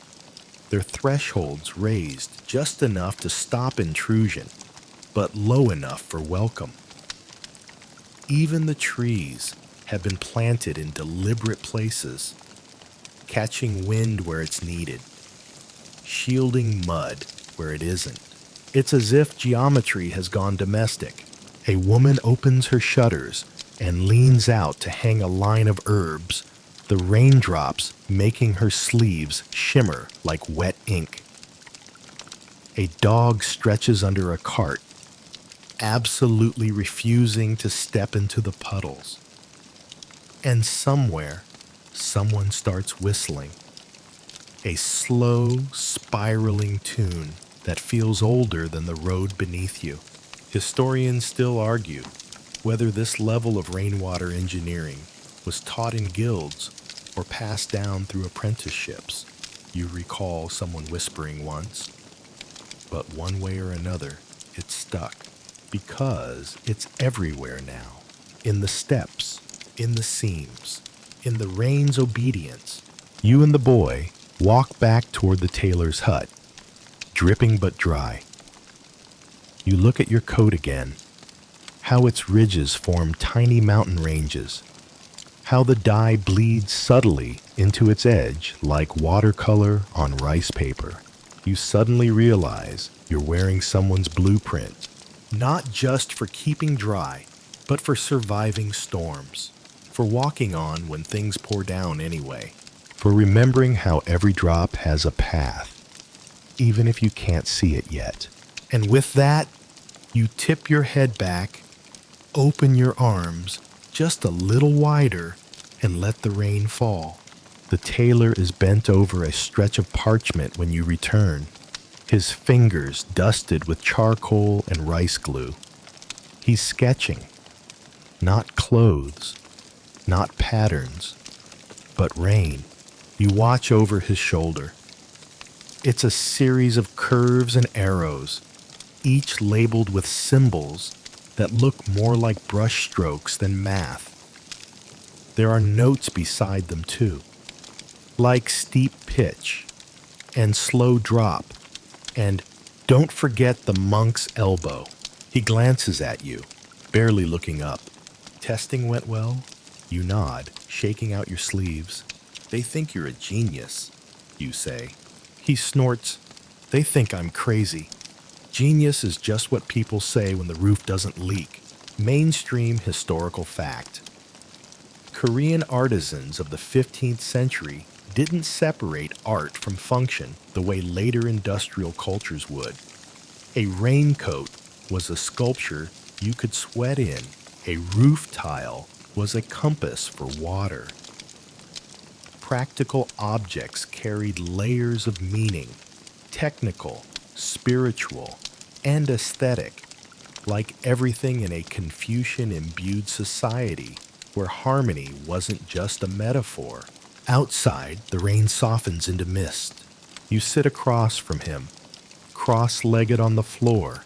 A: their thresholds raised just enough to stop intrusion, but low enough for welcome. Even the trees have been planted in deliberate places, catching wind where it's needed, shielding mud where it isn't. It's as if geometry has gone domestic. A woman opens her shutters and leans out to hang a line of herbs, the raindrops making her sleeves shimmer like wet ink. A dog stretches under a cart, absolutely refusing to step into the puddles. And somewhere, someone starts whistling. A slow, spiraling tune that feels older than the road beneath you. Historians still argue whether this level of rainwater engineering was taught in guilds or passed down through apprenticeships. You recall someone whispering once. But one way or another, it's stuck. Because it's everywhere now. In the steps, in the seams, in the rain's obedience. You and the boy walk back toward the tailor's hut, dripping but dry. You look at your coat again, how its ridges form tiny mountain ranges, how the dye bleeds subtly into its edge like watercolor on rice paper. You suddenly realize you're wearing someone's blueprint, not just for keeping dry, but for surviving storms, for walking on when things pour down anyway, for remembering how every drop has a path, even if you can't see it yet. And with that, you tip your head back, open your arms just a little wider, and let the rain fall. The tailor is bent over a stretch of parchment when you return, his fingers dusted with charcoal and rice glue. He's sketching, not clothes, not patterns, but rain. You watch over his shoulder. It's a series of curves and arrows, each labeled with symbols that look more like brush strokes than math. There are notes beside them too, like steep pitch and slow drop, and don't forget the monk's elbow. He glances at you, barely looking up. Testing went well? You nod, shaking out your sleeves. They think you're a genius, you say. He snorts. They think I'm crazy. Genius is just what people say when the roof doesn't leak. Mainstream historical fact. Korean artisans of the 15th century didn't separate art from function the way later industrial cultures would. A raincoat was a sculpture you could sweat in. A roof tile was a compass for water. Practical objects carried layers of meaning, technical, spiritual, and aesthetic, like everything in a Confucian-imbued society where harmony wasn't just a metaphor. Outside, the rain softens into mist. You sit across from him, cross-legged on the floor.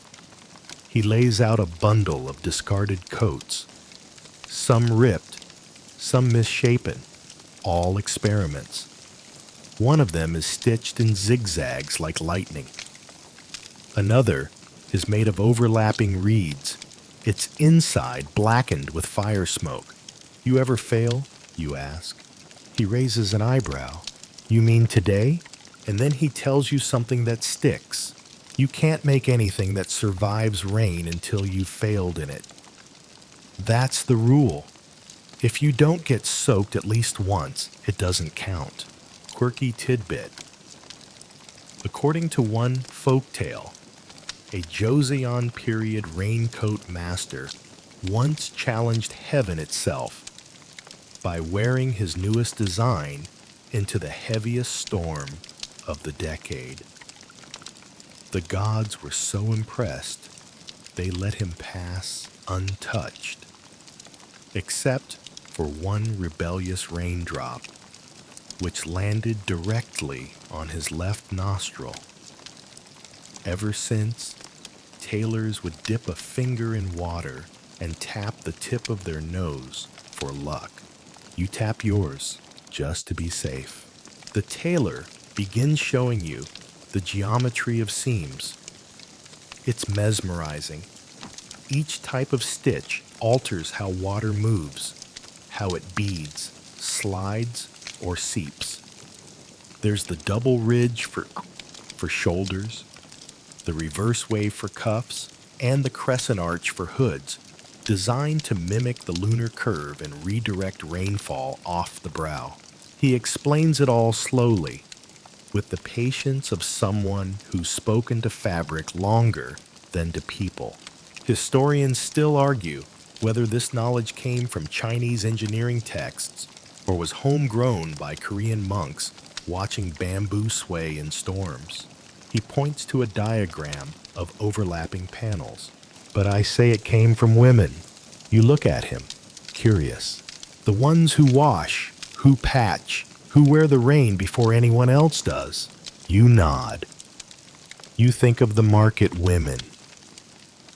A: He lays out a bundle of discarded coats, some ripped, some misshapen, all experiments. One of them is stitched in zigzags like lightning. Another is made of overlapping reeds, its inside blackened with fire smoke. You ever fail? You ask. He raises an eyebrow. You mean today? And then he tells you something that sticks. You can't make anything that survives rain until you've failed in it. That's the rule. If you don't get soaked at least once, it doesn't count. Quirky tidbit. According to one folktale, a Joseon period raincoat master, once challenged heaven itself by wearing his newest design into the heaviest storm of the decade. The gods were so impressed, they let him pass untouched, except for one rebellious raindrop, which landed directly on his left nostril. Ever since, tailors would dip a finger in water and tap the tip of their nose for luck. You tap yours, just to be safe. The tailor begins showing you the geometry of seams. It's mesmerizing. Each type of stitch alters how water moves, how it beads, slides, or seeps. There's the double ridge for shoulders, the reverse wave for cuffs, and the crescent arch for hoods, designed to mimic the lunar curve and redirect rainfall off the brow. He explains it all slowly, with the patience of someone who's spoken to fabric longer than to people. Historians still argue whether this knowledge came from Chinese engineering texts or was homegrown by Korean monks watching bamboo sway in storms. He points to a diagram of overlapping panels. But I say it came from women. You look at him, curious. The ones who wash, who patch, who wear the rain before anyone else does. You nod. You think of the market women,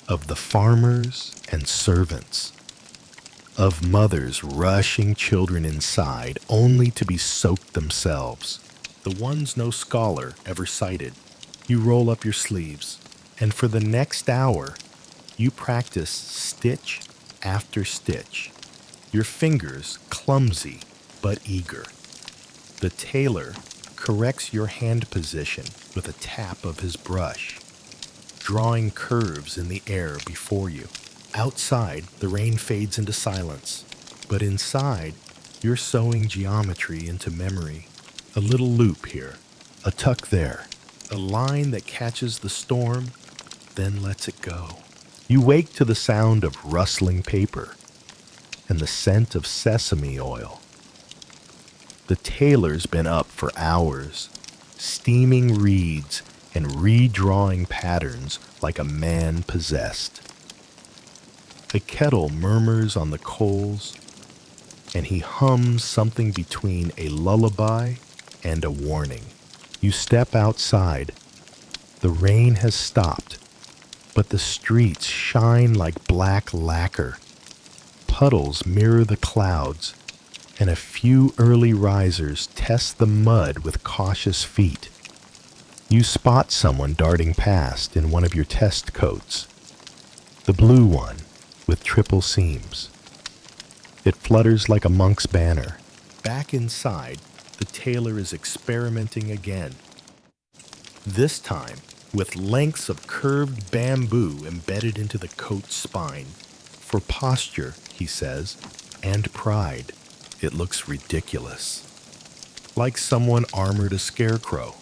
A: of the farmers and servants, of mothers rushing children inside only to be soaked themselves, the ones no scholar ever cited. You roll up your sleeves, and for the next hour, you practice stitch after stitch, your fingers clumsy but eager. The tailor corrects your hand position with a tap of his brush, drawing curves in the air before you. Outside, the rain fades into silence, but inside, you're sewing geometry into memory. A little loop here, a tuck there, a line that catches the storm, then lets it go. You wake to the sound of rustling paper and the scent of sesame oil. The tailor's been up for hours, steaming reeds and redrawing patterns like a man possessed. A kettle murmurs on the coals, and he hums something between a lullaby and a warning. You step outside. The rain has stopped, but the streets shine like black lacquer. Puddles mirror the clouds, and a few early risers test the mud with cautious feet. You spot someone darting past in one of your test coats, the blue one with triple seams. It flutters like a monk's banner. Back inside, the tailor is experimenting again. This time, with lengths of curved bamboo embedded into the coat's spine. For posture, he says, and pride, it looks ridiculous. Like someone armored a scarecrow.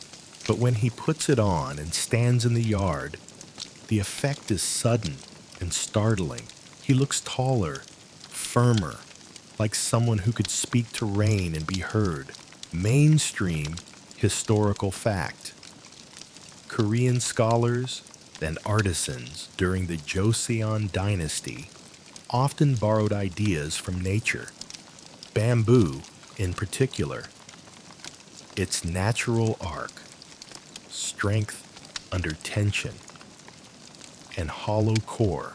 A: But when he puts it on and stands in the yard, the effect is sudden and startling. He looks taller, firmer, like someone who could speak to rain and be heard. Mainstream historical fact. Korean scholars and artisans during the Joseon dynasty often borrowed ideas from nature, bamboo in particular. Its natural arc, strength under tension, and hollow core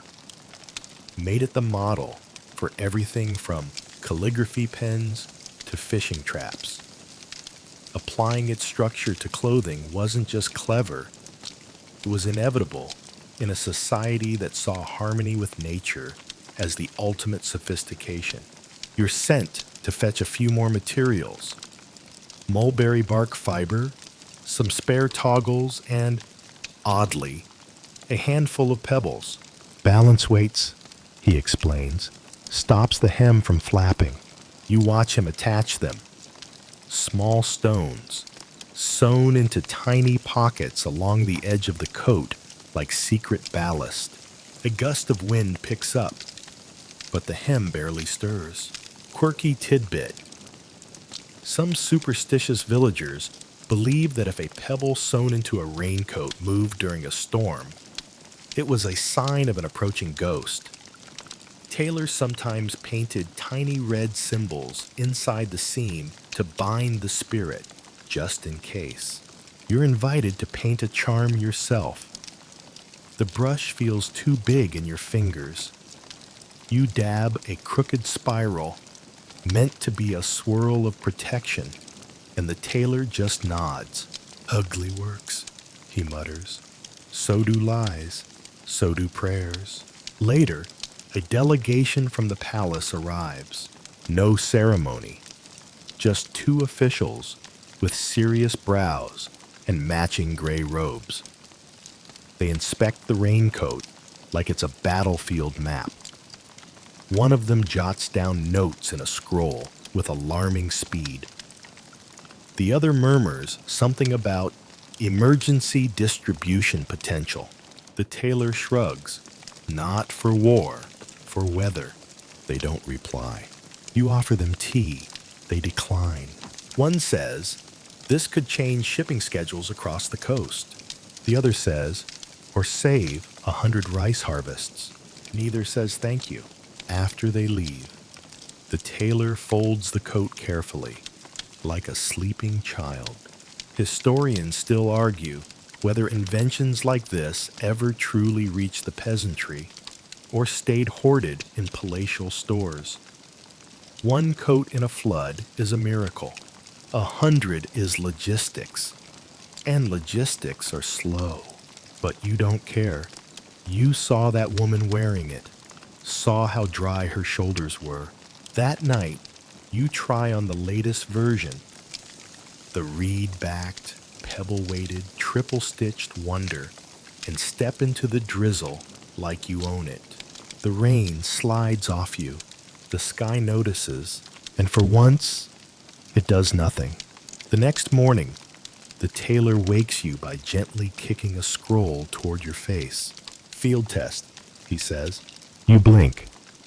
A: made it the model for everything from calligraphy pens to fishing traps. Applying its structure to clothing wasn't just clever, it was inevitable in a society that saw harmony with nature as the ultimate sophistication. You're sent to fetch a few more materials: mulberry bark fiber, some spare toggles, and, oddly, a handful of pebbles. Balance weights, he explains, stops the hem from flapping. You watch him attach them. Small stones, sewn into tiny pockets along the edge of the coat, like secret ballast. A gust of wind picks up, but the hem barely stirs. Quirky tidbit. Some superstitious villagers believe that if a pebble sewn into a raincoat moved during a storm, it was a sign of an approaching ghost. Tailors sometimes painted tiny red symbols inside the seam to bind the spirit, just in case. You're invited to paint a charm yourself. The brush feels too big in your fingers. You dab a crooked spiral, meant to be a swirl of protection, and the tailor just nods. Ugly works, he mutters. So do lies, so do prayers. Later, a delegation from the palace arrives. No ceremony, just two officials with serious brows and matching gray robes. They inspect the raincoat like it's a battlefield map. One of them jots down notes in a scroll with alarming speed. The other murmurs something about emergency distribution potential. The tailor shrugs. Not for war, for weather. They don't reply. You offer them tea. They decline. One says, this could change shipping schedules across the coast. The other says, or save 100 rice harvests. Neither says thank you. After they leave, the tailor folds the coat carefully, like a sleeping child. Historians still argue whether inventions like this ever truly reached the peasantry or stayed hoarded in palatial stores. One coat in a flood is a miracle. 100 is logistics, and logistics are slow. But you don't care. You saw that woman wearing it, saw how dry her shoulders were. That night, you try on the latest version, the reed-backed, pebble-weighted, triple-stitched wonder, and step into the drizzle like you own it. The rain slides off you, the sky notices, and for once, it does nothing. The next morning, the tailor wakes you by gently kicking a scroll toward your face. Field test, he says. You blink.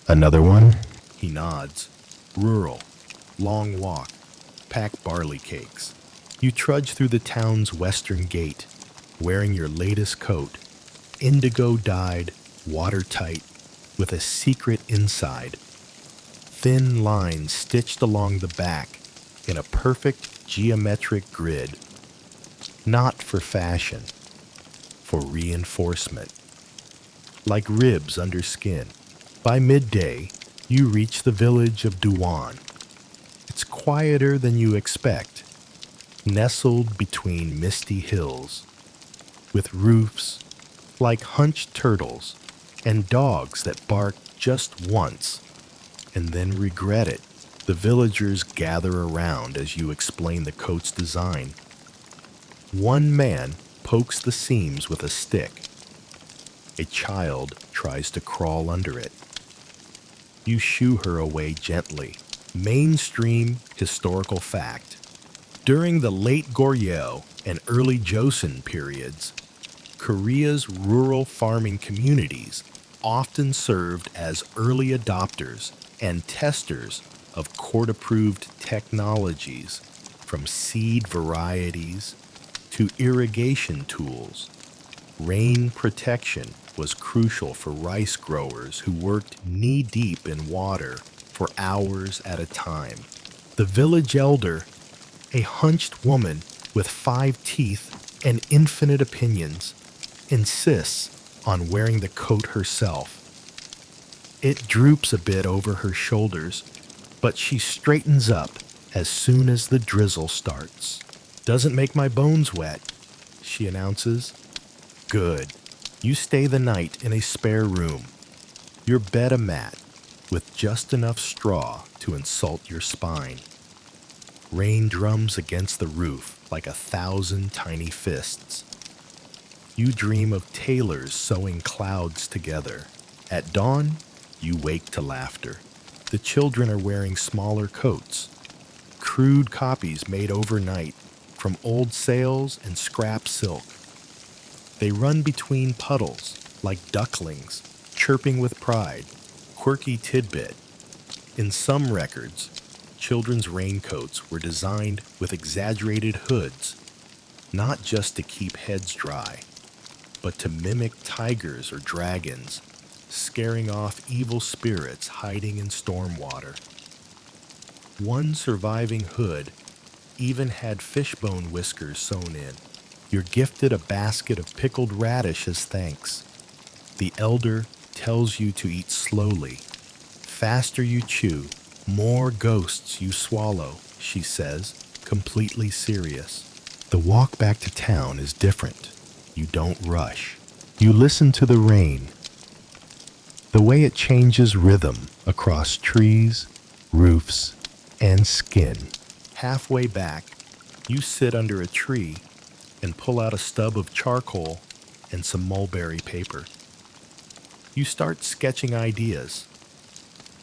A: Another one? He nods. Rural. Long walk. Pack barley cakes. You trudge through the town's western gate, wearing your latest coat, indigo-dyed, watertight, with a secret inside. Thin lines stitched along the back in a perfect geometric grid. Not for fashion, for reinforcement. Like ribs under skin. By midday, you reach the village of Duan. It's quieter than you expect, nestled between misty hills, with roofs like hunched turtles and dogs that bark just once and then regret it. The villagers gather around as you explain the coat's design. One man pokes the seams with a stick. A child tries to crawl under it. You shoo her away gently. Mainstream historical fact. During the late Goryeo and early Joseon periods, Korea's rural farming communities often served as early adopters and testers of court-approved technologies, from seed varieties to irrigation tools. Rain protection was crucial for rice growers who worked knee-deep in water for hours at a time. The village elder, a hunched woman with 5 teeth and infinite opinions, insists on wearing the coat herself. It droops a bit over her shoulders, but she straightens up as soon as the drizzle starts. Doesn't make my bones wet, she announces. Good. You stay the night in a spare room. Your bed a mat with just enough straw to insult your spine. Rain drums against the roof like 1,000 tiny fists. You dream of tailors sewing clouds together. At dawn, you wake to laughter. The children are wearing smaller coats, crude copies made overnight from old sails and scrap silk. They run between puddles like ducklings, chirping with pride. Quirky tidbit. In some records, children's raincoats were designed with exaggerated hoods, not just to keep heads dry, but to mimic tigers or dragons, scaring off evil spirits hiding in storm water. One surviving hood even had fishbone whiskers sewn in. You're gifted a basket of pickled radish as thanks. The elder tells you to eat slowly. Faster you chew, more ghosts you swallow, she says, completely serious. The walk back to town is different. You don't rush. You listen to the rain, the way it changes rhythm across trees, roofs, and skin. Halfway back, you sit under a tree and pull out a stub of charcoal and some mulberry paper. You start sketching ideas.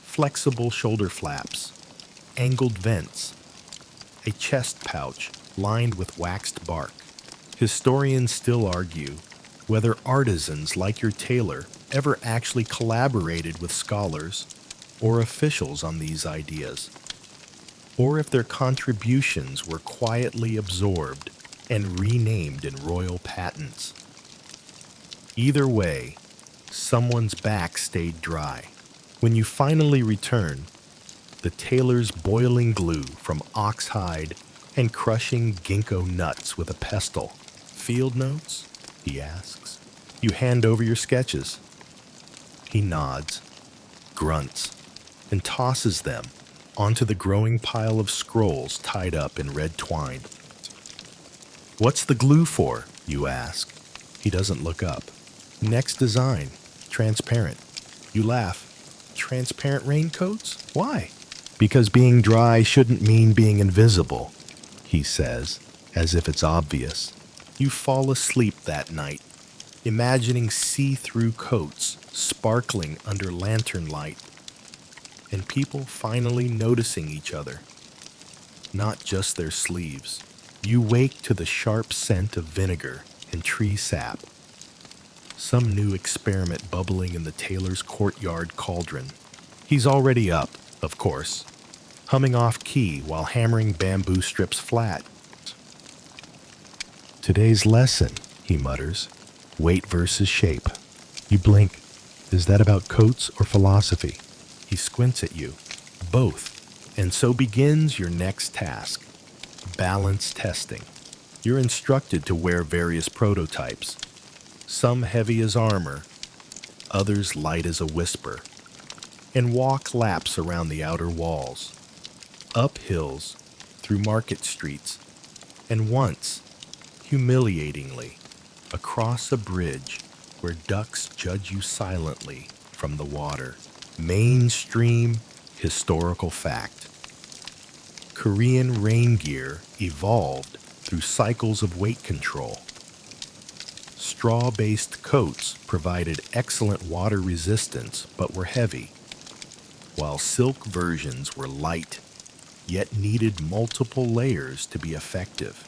A: Flexible shoulder flaps, angled vents, a chest pouch lined with waxed bark. Historians still argue whether artisans like your tailor ever actually collaborated with scholars or officials on these ideas, or if their contributions were quietly absorbed and renamed in royal patents. Either way, someone's back stayed dry. When you finally return, the tailor's boiling glue from oxhide and crushing ginkgo nuts with a pestle. Field notes? He asks. You hand over your sketches. He nods, grunts, and tosses them onto the growing pile of scrolls tied up in red twine. What's the glue for? You ask. He doesn't look up. Next design, transparent. You laugh. Transparent raincoats? Why? Because being dry shouldn't mean being invisible, he says, as if it's obvious. You fall asleep that night, imagining see-through coats sparkling under lantern light, and people finally noticing each other, not just their sleeves. You wake to the sharp scent of vinegar and tree sap, some new experiment bubbling in the tailor's courtyard cauldron. He's already up, of course, humming off key while hammering bamboo strips flat. Today's lesson, he mutters, weight versus shape. You blink. Is that about coats or philosophy? He squints at you. Both. And so begins your next task, balance testing. You're instructed to wear various prototypes, some heavy as armor, others light as a whisper, and walk laps around the outer walls, up hills, through market streets, and once, humiliatingly, across a bridge where ducks judge you silently from the water. Mainstream historical fact. Korean rain gear evolved through cycles of weight control. Straw-based coats provided excellent water resistance but were heavy, while silk versions were light, yet needed multiple layers to be effective.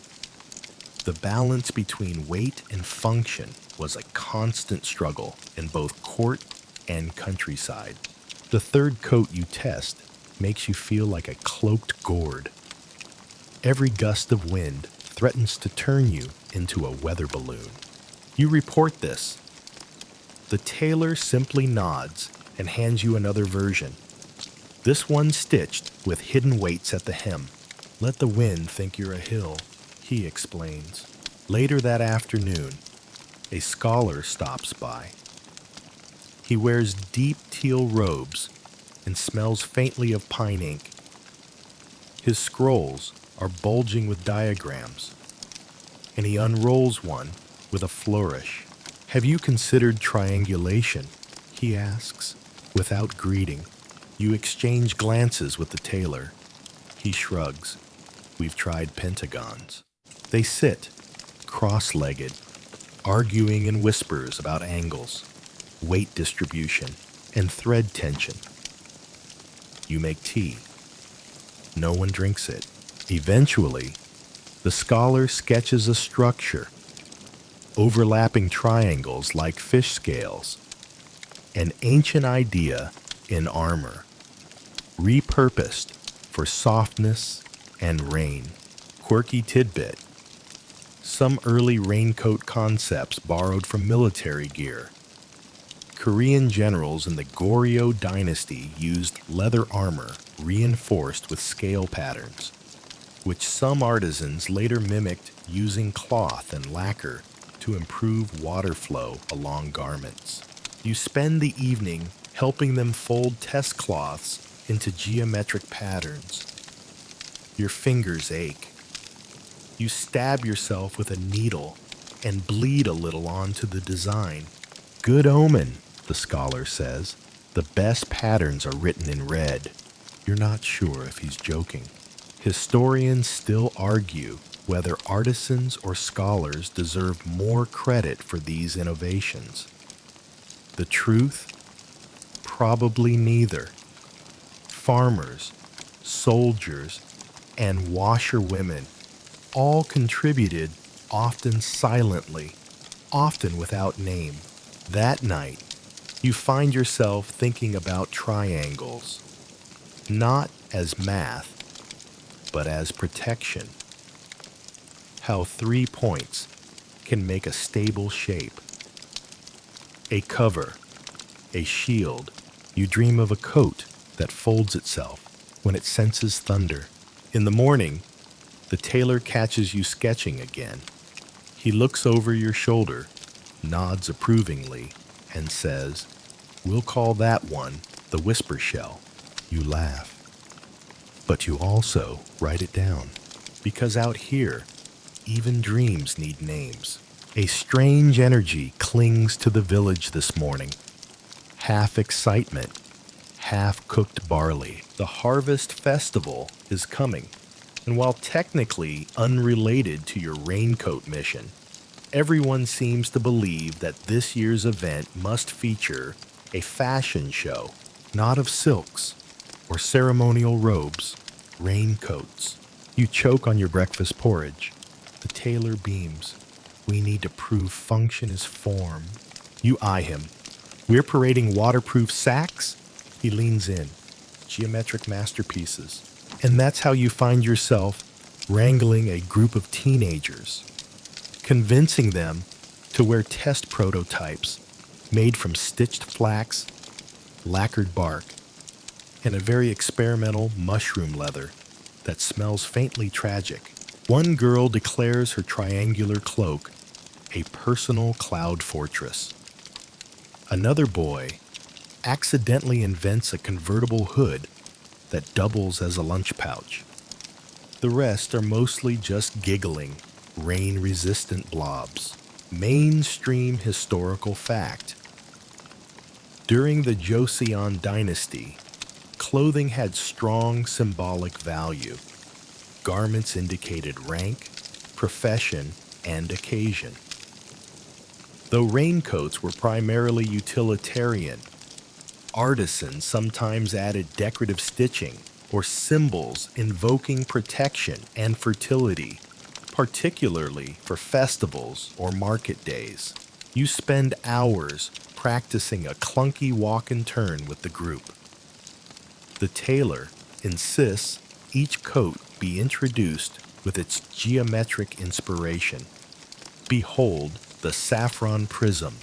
A: The balance between weight and function was a constant struggle in both court and countryside. The third coat you test makes you feel like a cloaked gourd. Every gust of wind threatens to turn you into a weather balloon. You report this. The tailor simply nods and hands you another version. This one stitched with hidden weights at the hem. Let the wind think you're a hill, he explains. Later that afternoon, a scholar stops by. He wears deep teal robes and smells faintly of pine ink. His scrolls are bulging with diagrams, and he unrolls one with a flourish. Have you considered triangulation? He asks, without greeting. You exchange glances with the tailor. He shrugs. We've tried pentagons. They sit, cross-legged, arguing in whispers about angles, weight distribution, and thread tension. You make tea. No one drinks it. Eventually, the scholar sketches a structure. overlapping triangles like fish scales, an ancient idea in armor, repurposed for softness and rain. Quirky tidbit: some early raincoat concepts borrowed from military gear. Korean generals in the Goryeo dynasty used leather armor reinforced with scale patterns, which some artisans later mimicked using cloth and lacquer to improve water flow along garments. You spend the evening helping them fold test cloths into geometric patterns. Your fingers ache. You stab yourself with a needle and bleed a little onto the design. Good omen, the scholar says. The best patterns are written in red. You're not sure if he's joking. Historians still argue whether artisans or scholars deserve more credit for these innovations. The truth? Probably neither. Farmers, soldiers, and washerwomen all contributed, often silently, often without name. That night, you find yourself thinking about triangles, not as math, but as protection. How 3 points can make a stable shape. A cover, a shield. You dream of a coat that folds itself when it senses thunder. In the morning, the tailor catches you sketching again. He looks over your shoulder, nods approvingly, and says, "We'll call that one the whisper shell." You laugh. But you also write it down, because out here, even dreams need names. A strange energy clings to the village this morning. Half excitement, half cooked barley. The harvest festival is coming. And while technically unrelated to your raincoat mission, everyone seems to believe that this year's event must feature a fashion show, not of silks or ceremonial robes, raincoats. You choke on your breakfast porridge. The tailor beams. We need to prove function is form. You eye him. We're parading waterproof sacks? He leans in. Geometric masterpieces. And that's how you find yourself wrangling a group of teenagers, convincing them to wear test prototypes made from stitched flax, lacquered bark, and a very experimental mushroom leather that smells faintly tragic. One girl declares her triangular cloak a personal cloud fortress. Another boy accidentally invents a convertible hood that doubles as a lunch pouch. The rest are mostly just giggling, rain-resistant blobs. Mainstream historical fact. During the Joseon dynasty, clothing had strong symbolic value. Garments indicated rank, profession, and occasion. Though raincoats were primarily utilitarian, artisans sometimes added decorative stitching or symbols invoking protection and fertility, particularly for festivals or market days. You spend hours practicing a clunky walk and turn with the group. The tailor insists each coat be introduced with its geometric inspiration. Behold the saffron prism.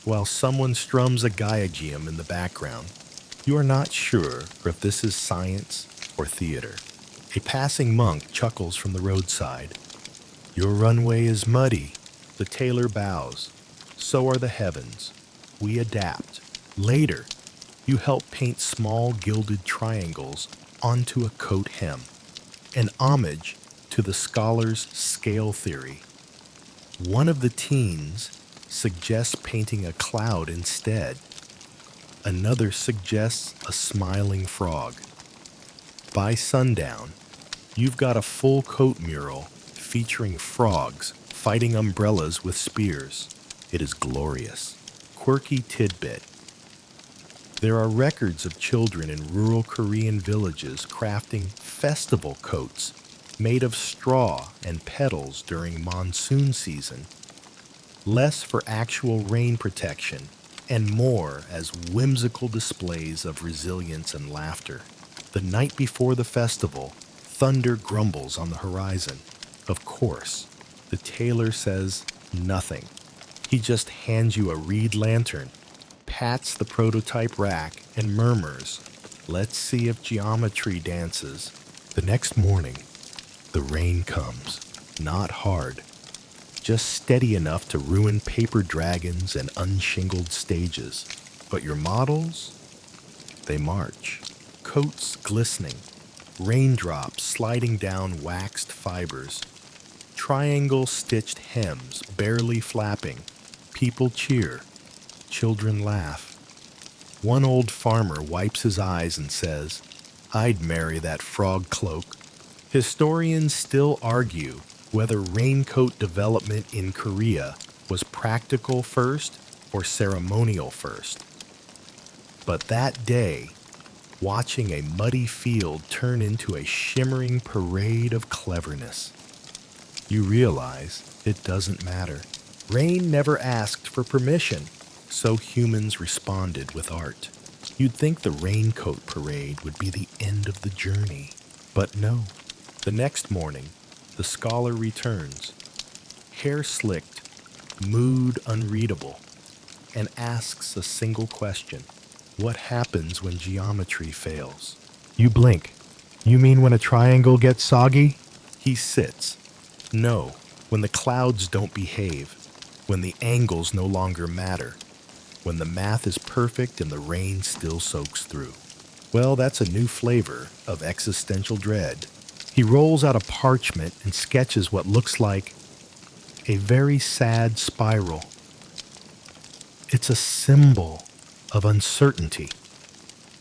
A: While someone strums a gaiagium in the background, you are not sure if this is science or theater. A passing monk chuckles from the roadside. Your runway is muddy. The tailor bows. So are the heavens. We adapt. Later, you help paint small gilded triangles onto a coat hem, an homage to the scholar's scale theory. One of the teens suggests painting a cloud instead. Another suggests a smiling frog. By sundown, you've got a full coat mural featuring frogs fighting umbrellas with spears. It is glorious. Quirky tidbit. There are records of children in rural Korean villages crafting festival coats made of straw and petals during monsoon season. less for actual rain protection, and more as whimsical displays of resilience and laughter. The night before the festival, thunder grumbles on the horizon. Of course, the tailor says nothing. He just hands you a reed lantern, pats the prototype rack, and murmurs, "Let's see if geometry dances." The next morning, the rain comes. Not hard, just steady enough to ruin paper dragons and unshingled stages. But your models, they march. Coats glistening, raindrops sliding down waxed fibers, triangle-stitched hems barely flapping. People cheer, children laugh. One old farmer wipes his eyes and says, "I'd marry that frog cloak." Historians still argue whether raincoat development in Korea was practical first or ceremonial first. But that day, watching a muddy field turn into a shimmering parade of cleverness, you realize it doesn't matter. Rain never asked for permission, so humans responded with art. You'd think the raincoat parade would be the end of the journey, but no. The next morning, the scholar returns, hair slicked, mood unreadable, and asks a single question. What happens when geometry fails? You blink. You mean when a triangle gets soggy? He sits. No, when the clouds don't behave, when the angles no longer matter, when the math is perfect and the rain still soaks through. Well, that's a new flavor of existential dread. He rolls out a parchment and sketches what looks like a very sad spiral. It's a symbol of uncertainty,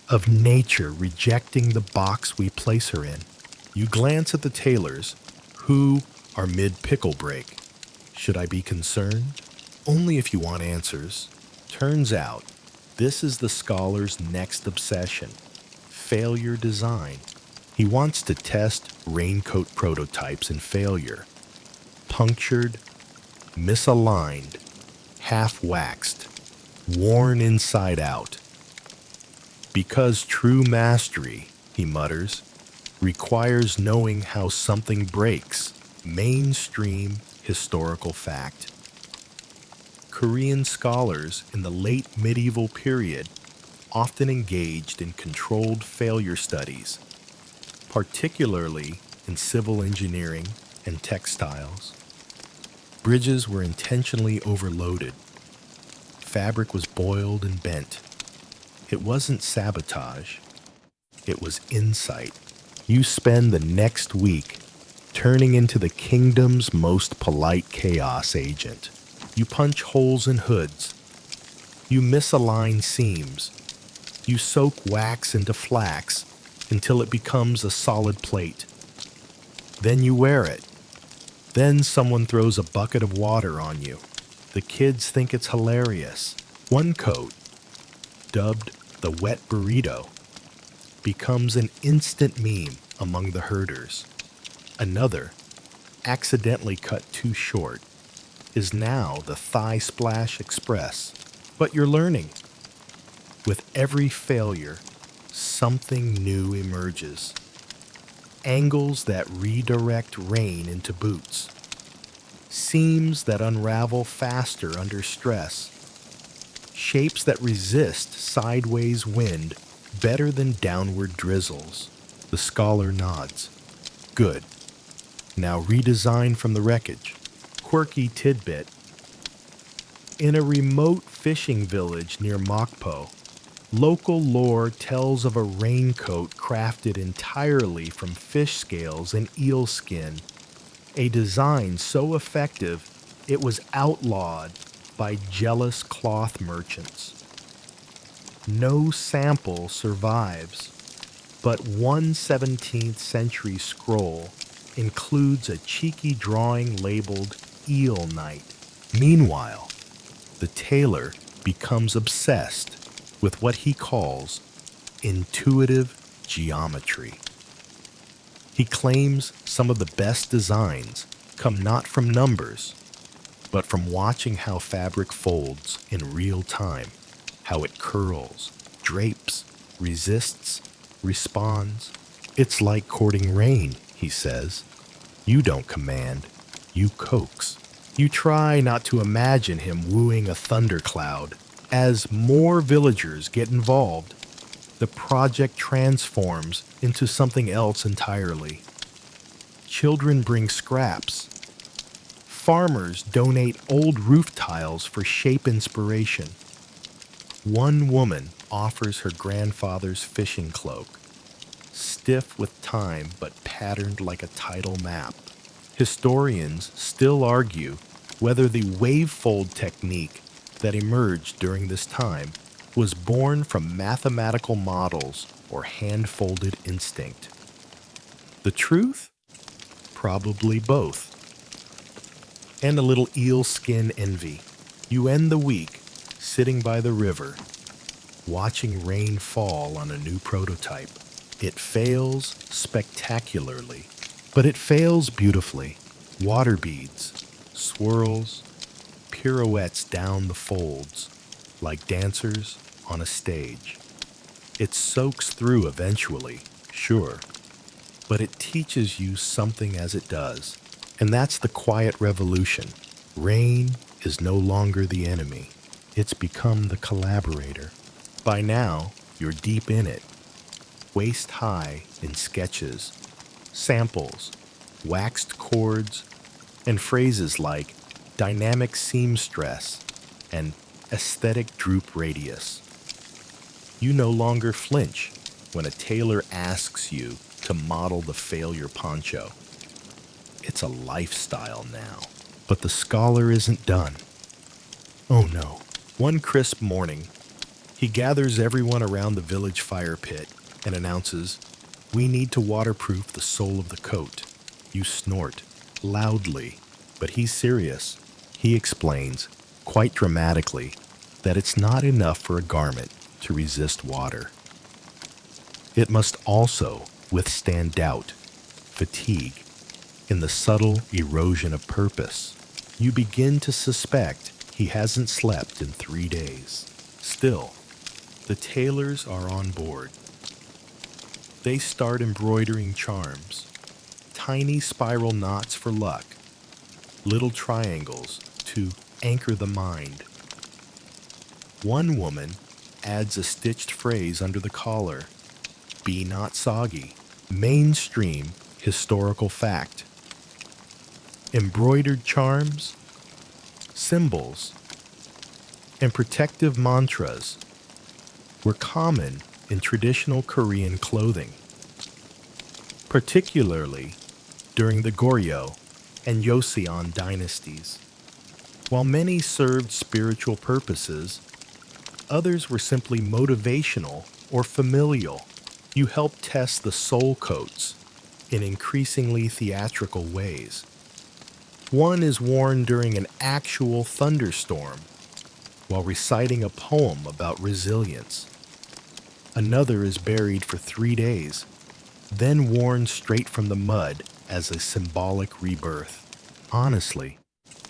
A: of nature rejecting the box we place her in. You glance at the tailors, who are mid-pickle break. Should I be concerned? Only if you want answers. Turns out, this is the scholar's next obsession: failure design. He wants to test raincoat prototypes in failure. Punctured, misaligned, half-waxed, worn inside out. Because true mastery, he mutters, requires knowing how something breaks. Mainstream historical fact. Korean scholars in the late medieval period often engaged in controlled failure studies, particularly in civil engineering and textiles. Bridges were intentionally overloaded. Fabric was boiled and bent. It wasn't sabotage. It was insight. You spend the next week turning into the kingdom's most polite chaos agent. You punch holes in hoods. You misalign seams. You soak wax into flax until it becomes a solid plate. Then you wear it. Then someone throws a bucket of water on you. The kids think it's hilarious. One coat, dubbed the wet burrito, becomes an instant meme among the herders. Another, accidentally cut too short, is now the Thigh Splash Express. But you're learning. With every failure, something new emerges. Angles that redirect rain into boots. Seams that unravel faster under stress. Shapes that resist sideways wind better than downward drizzles. The scholar nods. Good. Now redesign from the wreckage. Quirky tidbit. In a remote fishing village near Mokpo, local lore tells of a raincoat crafted entirely from fish scales and eel skin, a design so effective it was outlawed by jealous cloth merchants. No sample survives, but one 17th century scroll includes a cheeky drawing labeled Eel Night. Meanwhile, the tailor becomes obsessed with what he calls intuitive geometry. He claims some of the best designs come not from numbers, but from watching how fabric folds in real time, how it curls, drapes, resists, responds. It's like courting rain, he says. You don't command, you coax. You try not to imagine him wooing a thundercloud. As more villagers get involved, the project transforms into something else entirely. Children bring scraps. Farmers donate old roof tiles for shape inspiration. One woman offers her grandfather's fishing cloak, stiff with time but patterned like a tidal map. Historians still argue whether the wavefold technique that emerged during this time was born from mathematical models or hand-folded instinct. The truth? Probably both. And a little eel skin envy. You end the week sitting by the river, watching rain fall on a new prototype. It fails spectacularly, but it fails beautifully. Water beads, swirls, pirouettes down the folds, like dancers on a stage. It soaks through eventually, sure, but it teaches you something as it does. And that's the quiet revolution. Rain is no longer the enemy. It's become the collaborator. By now, you're deep in it, waist high in sketches, samples, waxed chords, and phrases like dynamic seam stress and aesthetic droop radius. You no longer flinch when a tailor asks you to model the failure poncho. It's a lifestyle now. But the scholar isn't done. Oh no. One crisp morning, he gathers everyone around the village fire pit and announces, "We need to waterproof the sole of the coat." You snort, loudly, but he's serious. He explains, quite dramatically, that it's not enough for a garment to resist water. It must also withstand doubt, fatigue, and the subtle erosion of purpose. You begin to suspect he hasn't slept in 3 days. Still, the tailors are on board. They start embroidering charms, tiny spiral knots for luck, little triangles to anchor the mind. One woman adds a stitched phrase under the collar, "Be not soggy," mainstream historical fact. Embroidered charms, symbols, and protective mantras were common in traditional Korean clothing, particularly during the Goryeo and Joseon dynasties. While many served spiritual purposes, others were simply motivational or familial. You helped test the soul coats in increasingly theatrical ways. One is worn during an actual thunderstorm while reciting a poem about resilience. Another is buried for 3 days, then worn straight from the mud as a symbolic rebirth. Honestly,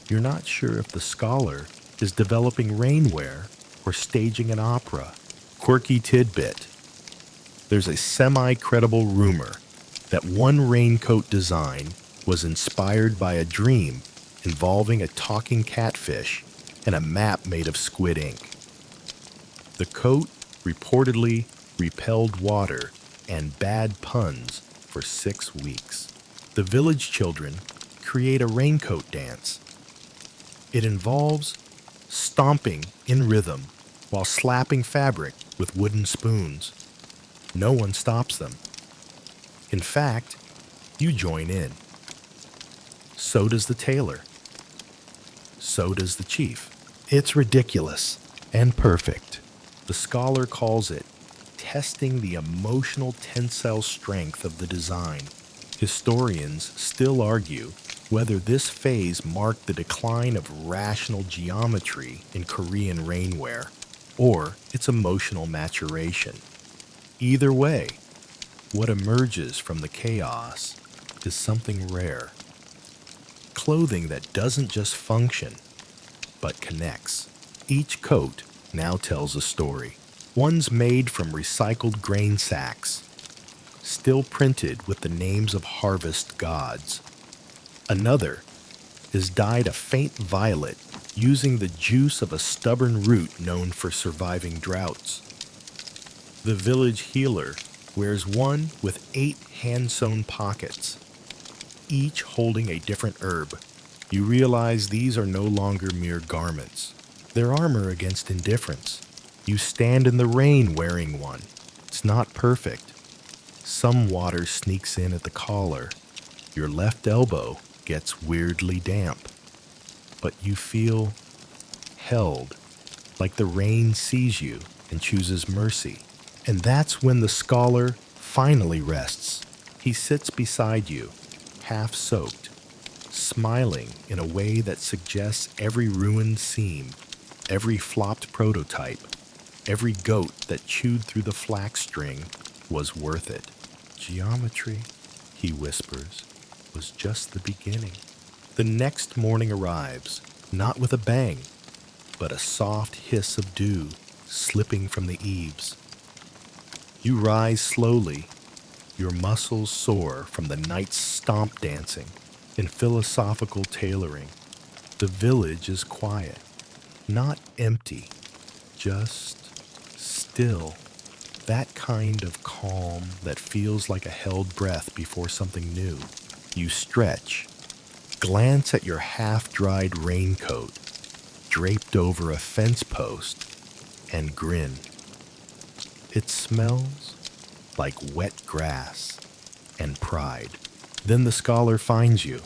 A: you're not sure if the scholar is developing rainwear or staging an opera. Quirky tidbit. There's a semi-credible rumor that one raincoat design was inspired by a dream involving a talking catfish and a map made of squid ink. The coat reportedly repelled water and bad puns for 6 weeks. The village children create a raincoat dance. It involves stomping in rhythm while slapping fabric with wooden spoons. No one stops them. In fact, you join in. So does the tailor. So does the chief. It's ridiculous and perfect. The scholar calls it testing the emotional tensile strength of the design. Historians still argue whether this phase marked the decline of rational geometry in Korean rainwear or its emotional maturation. Either way, what emerges from the chaos is something rare. Clothing that doesn't just function, but connects. Each coat now tells a story. One's made from recycled grain sacks, still printed with the names of harvest gods. Another is dyed a faint violet using the juice of a stubborn root known for surviving droughts. The village healer wears one with 8 hand-sewn pockets, each holding a different herb. You realize these are no longer mere garments. They're armor against indifference. You stand in the rain wearing one. It's not perfect. Some water sneaks in at the collar. Your left elbow gets weirdly damp. But you feel held, like the rain sees you and chooses mercy. And that's when the scholar finally rests. He sits beside you, half soaked, smiling in a way that suggests every ruined seam, every flopped prototype, every goat that chewed through the flax string was worth it. Geometry, he whispers, was just the beginning. The next morning arrives, not with a bang, but a soft hiss of dew slipping from the eaves. You rise slowly, your muscles sore from the night's stomp dancing and philosophical tailoring. The village is quiet, not empty, just still. That kind of calm that feels like a held breath before something new. You stretch, glance at your half-dried raincoat draped over a fence post, and grin. It smells like wet grass and pride. Then the scholar finds you.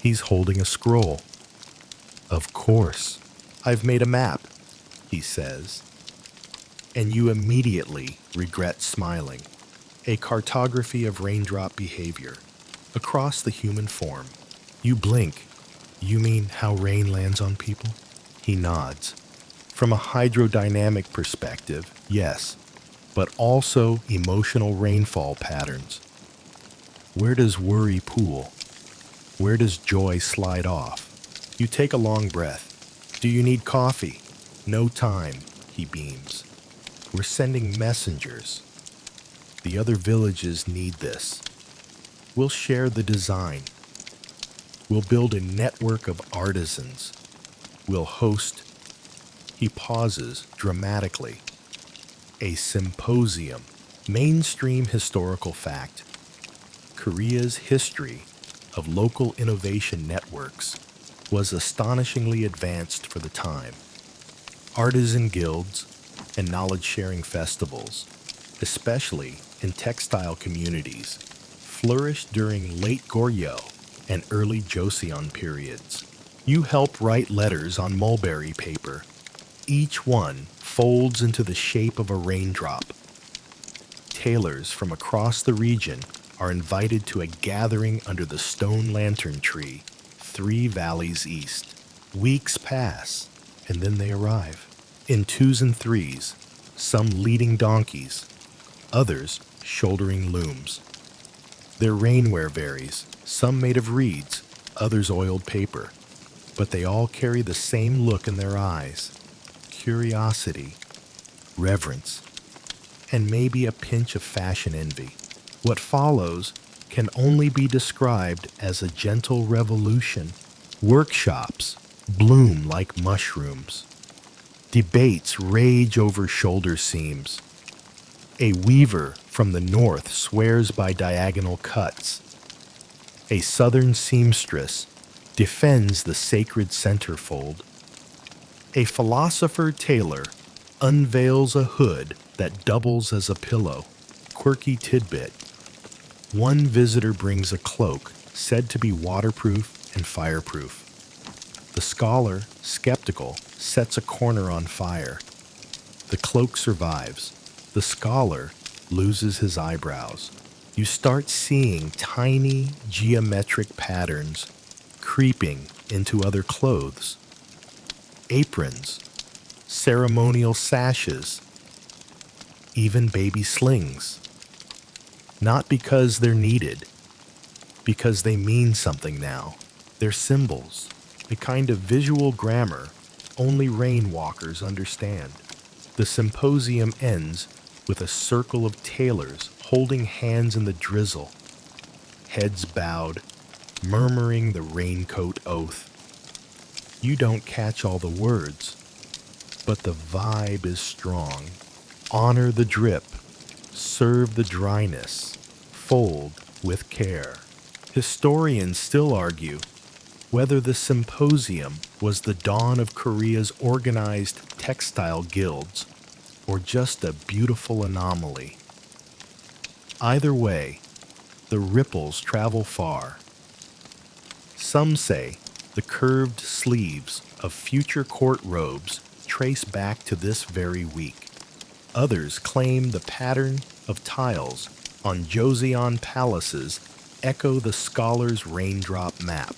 A: He's holding a scroll. Of course, I've made a map, he says, and you immediately regret smiling. A cartography of raindrop behavior across the human form. You blink. You mean how rain lands on people? He nods. From a hydrodynamic perspective, yes, but also emotional rainfall patterns. Where does worry pool? Where does joy slide off? You take a long breath. Do you need coffee? No time, he beams. We're sending messengers. The other villages need this. We'll share the design. We'll build a network of artisans. We'll host, he pauses dramatically, a symposium, mainstream historical fact. Korea's history of local innovation networks was astonishingly advanced for the time. Artisan guilds and knowledge-sharing festivals, especially in textile communities, flourished during late Goryeo and early Joseon periods. You help write letters on mulberry paper. Each one folds into the shape of a raindrop. Tailors from across the region are invited to a gathering under the stone lantern tree, 3 valleys east. Weeks pass, and then they arrive. In 2s and 3s, some leading donkeys, others shouldering looms. Their rainwear varies, some made of reeds, others oiled paper, but they all carry the same look in their eyes: curiosity, reverence, and maybe a pinch of fashion envy. What follows can only be described as a gentle revolution. Workshops bloom like mushrooms. Debates rage over shoulder seams. A weaver from the north swears by diagonal cuts. A southern seamstress defends the sacred centerfold. A philosopher tailor unveils a hood that doubles as a pillow. Quirky tidbit. One visitor brings a cloak said to be waterproof and fireproof. The scholar, skeptical, sets a corner on fire. The cloak survives. The scholar loses his eyebrows. You start seeing tiny geometric patterns creeping into other clothes. Aprons, ceremonial sashes, even baby slings. Not because they're needed, because they mean something now. They're symbols, a kind of visual grammar only rainwalkers understand. The symposium ends with a circle of tailors holding hands in the drizzle, heads bowed, murmuring the raincoat oath. You don't catch all the words, but the vibe is strong. Honor the drip, serve the dryness, fold with care. Historians still argue whether the symposium was the dawn of Korea's organized textile guilds or just a beautiful anomaly. Either way, the ripples travel far. Some say the curved sleeves of future court robes trace back to this very week. Others claim the pattern of tiles on Joseon palaces echo the scholar's raindrop map.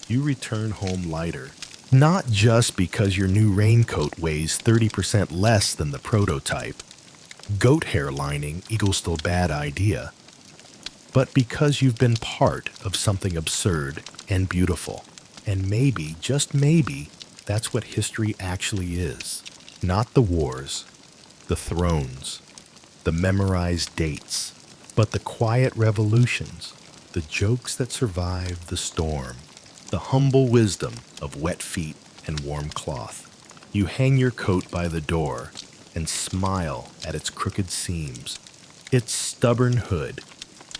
A: You return home lighter, not just because your new raincoat weighs 30% less than the prototype, goat hair lining equals to a bad idea, but because you've been part of something absurd and beautiful. And maybe, just maybe, that's what history actually is. Not the wars, the thrones, the memorized dates, but the quiet revolutions, the jokes that survived the storm, the humble wisdom of wet feet and warm cloth. You hang your coat by the door and smile at its crooked seams, its stubborn hood,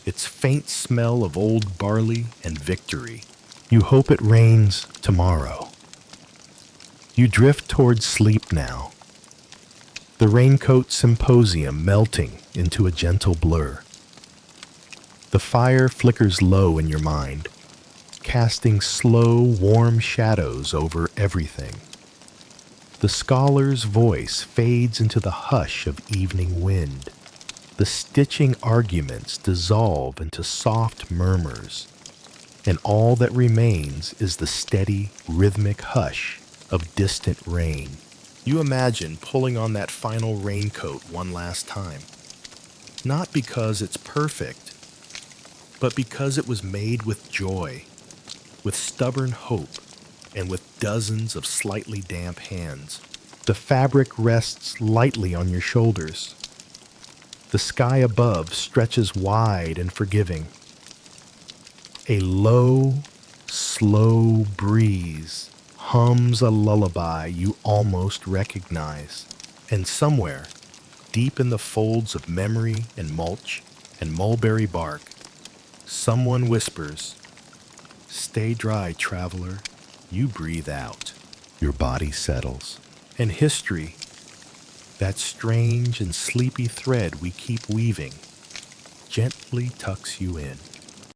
A: its faint smell of old barley and victory. You hope it rains tomorrow. You drift towards sleep now, the raincoat symposium melting into a gentle blur. The fire flickers low in your mind, casting slow, warm shadows over everything. The scholar's voice fades into the hush of evening wind. The stitching arguments dissolve into soft murmurs, and all that remains is the steady, rhythmic hush of distant rain. You imagine pulling on that final raincoat one last time, not because it's perfect, but because it was made with joy, with stubborn hope, and with dozens of slightly damp hands. The fabric rests lightly on your shoulders. The sky above stretches wide and forgiving. A low, slow breeze hums a lullaby you almost recognize. And somewhere, deep in the folds of memory and mulch and mulberry bark, someone whispers, "Stay dry, traveler." You breathe out. Your body settles. And history, that strange and sleepy thread we keep weaving, gently tucks you in.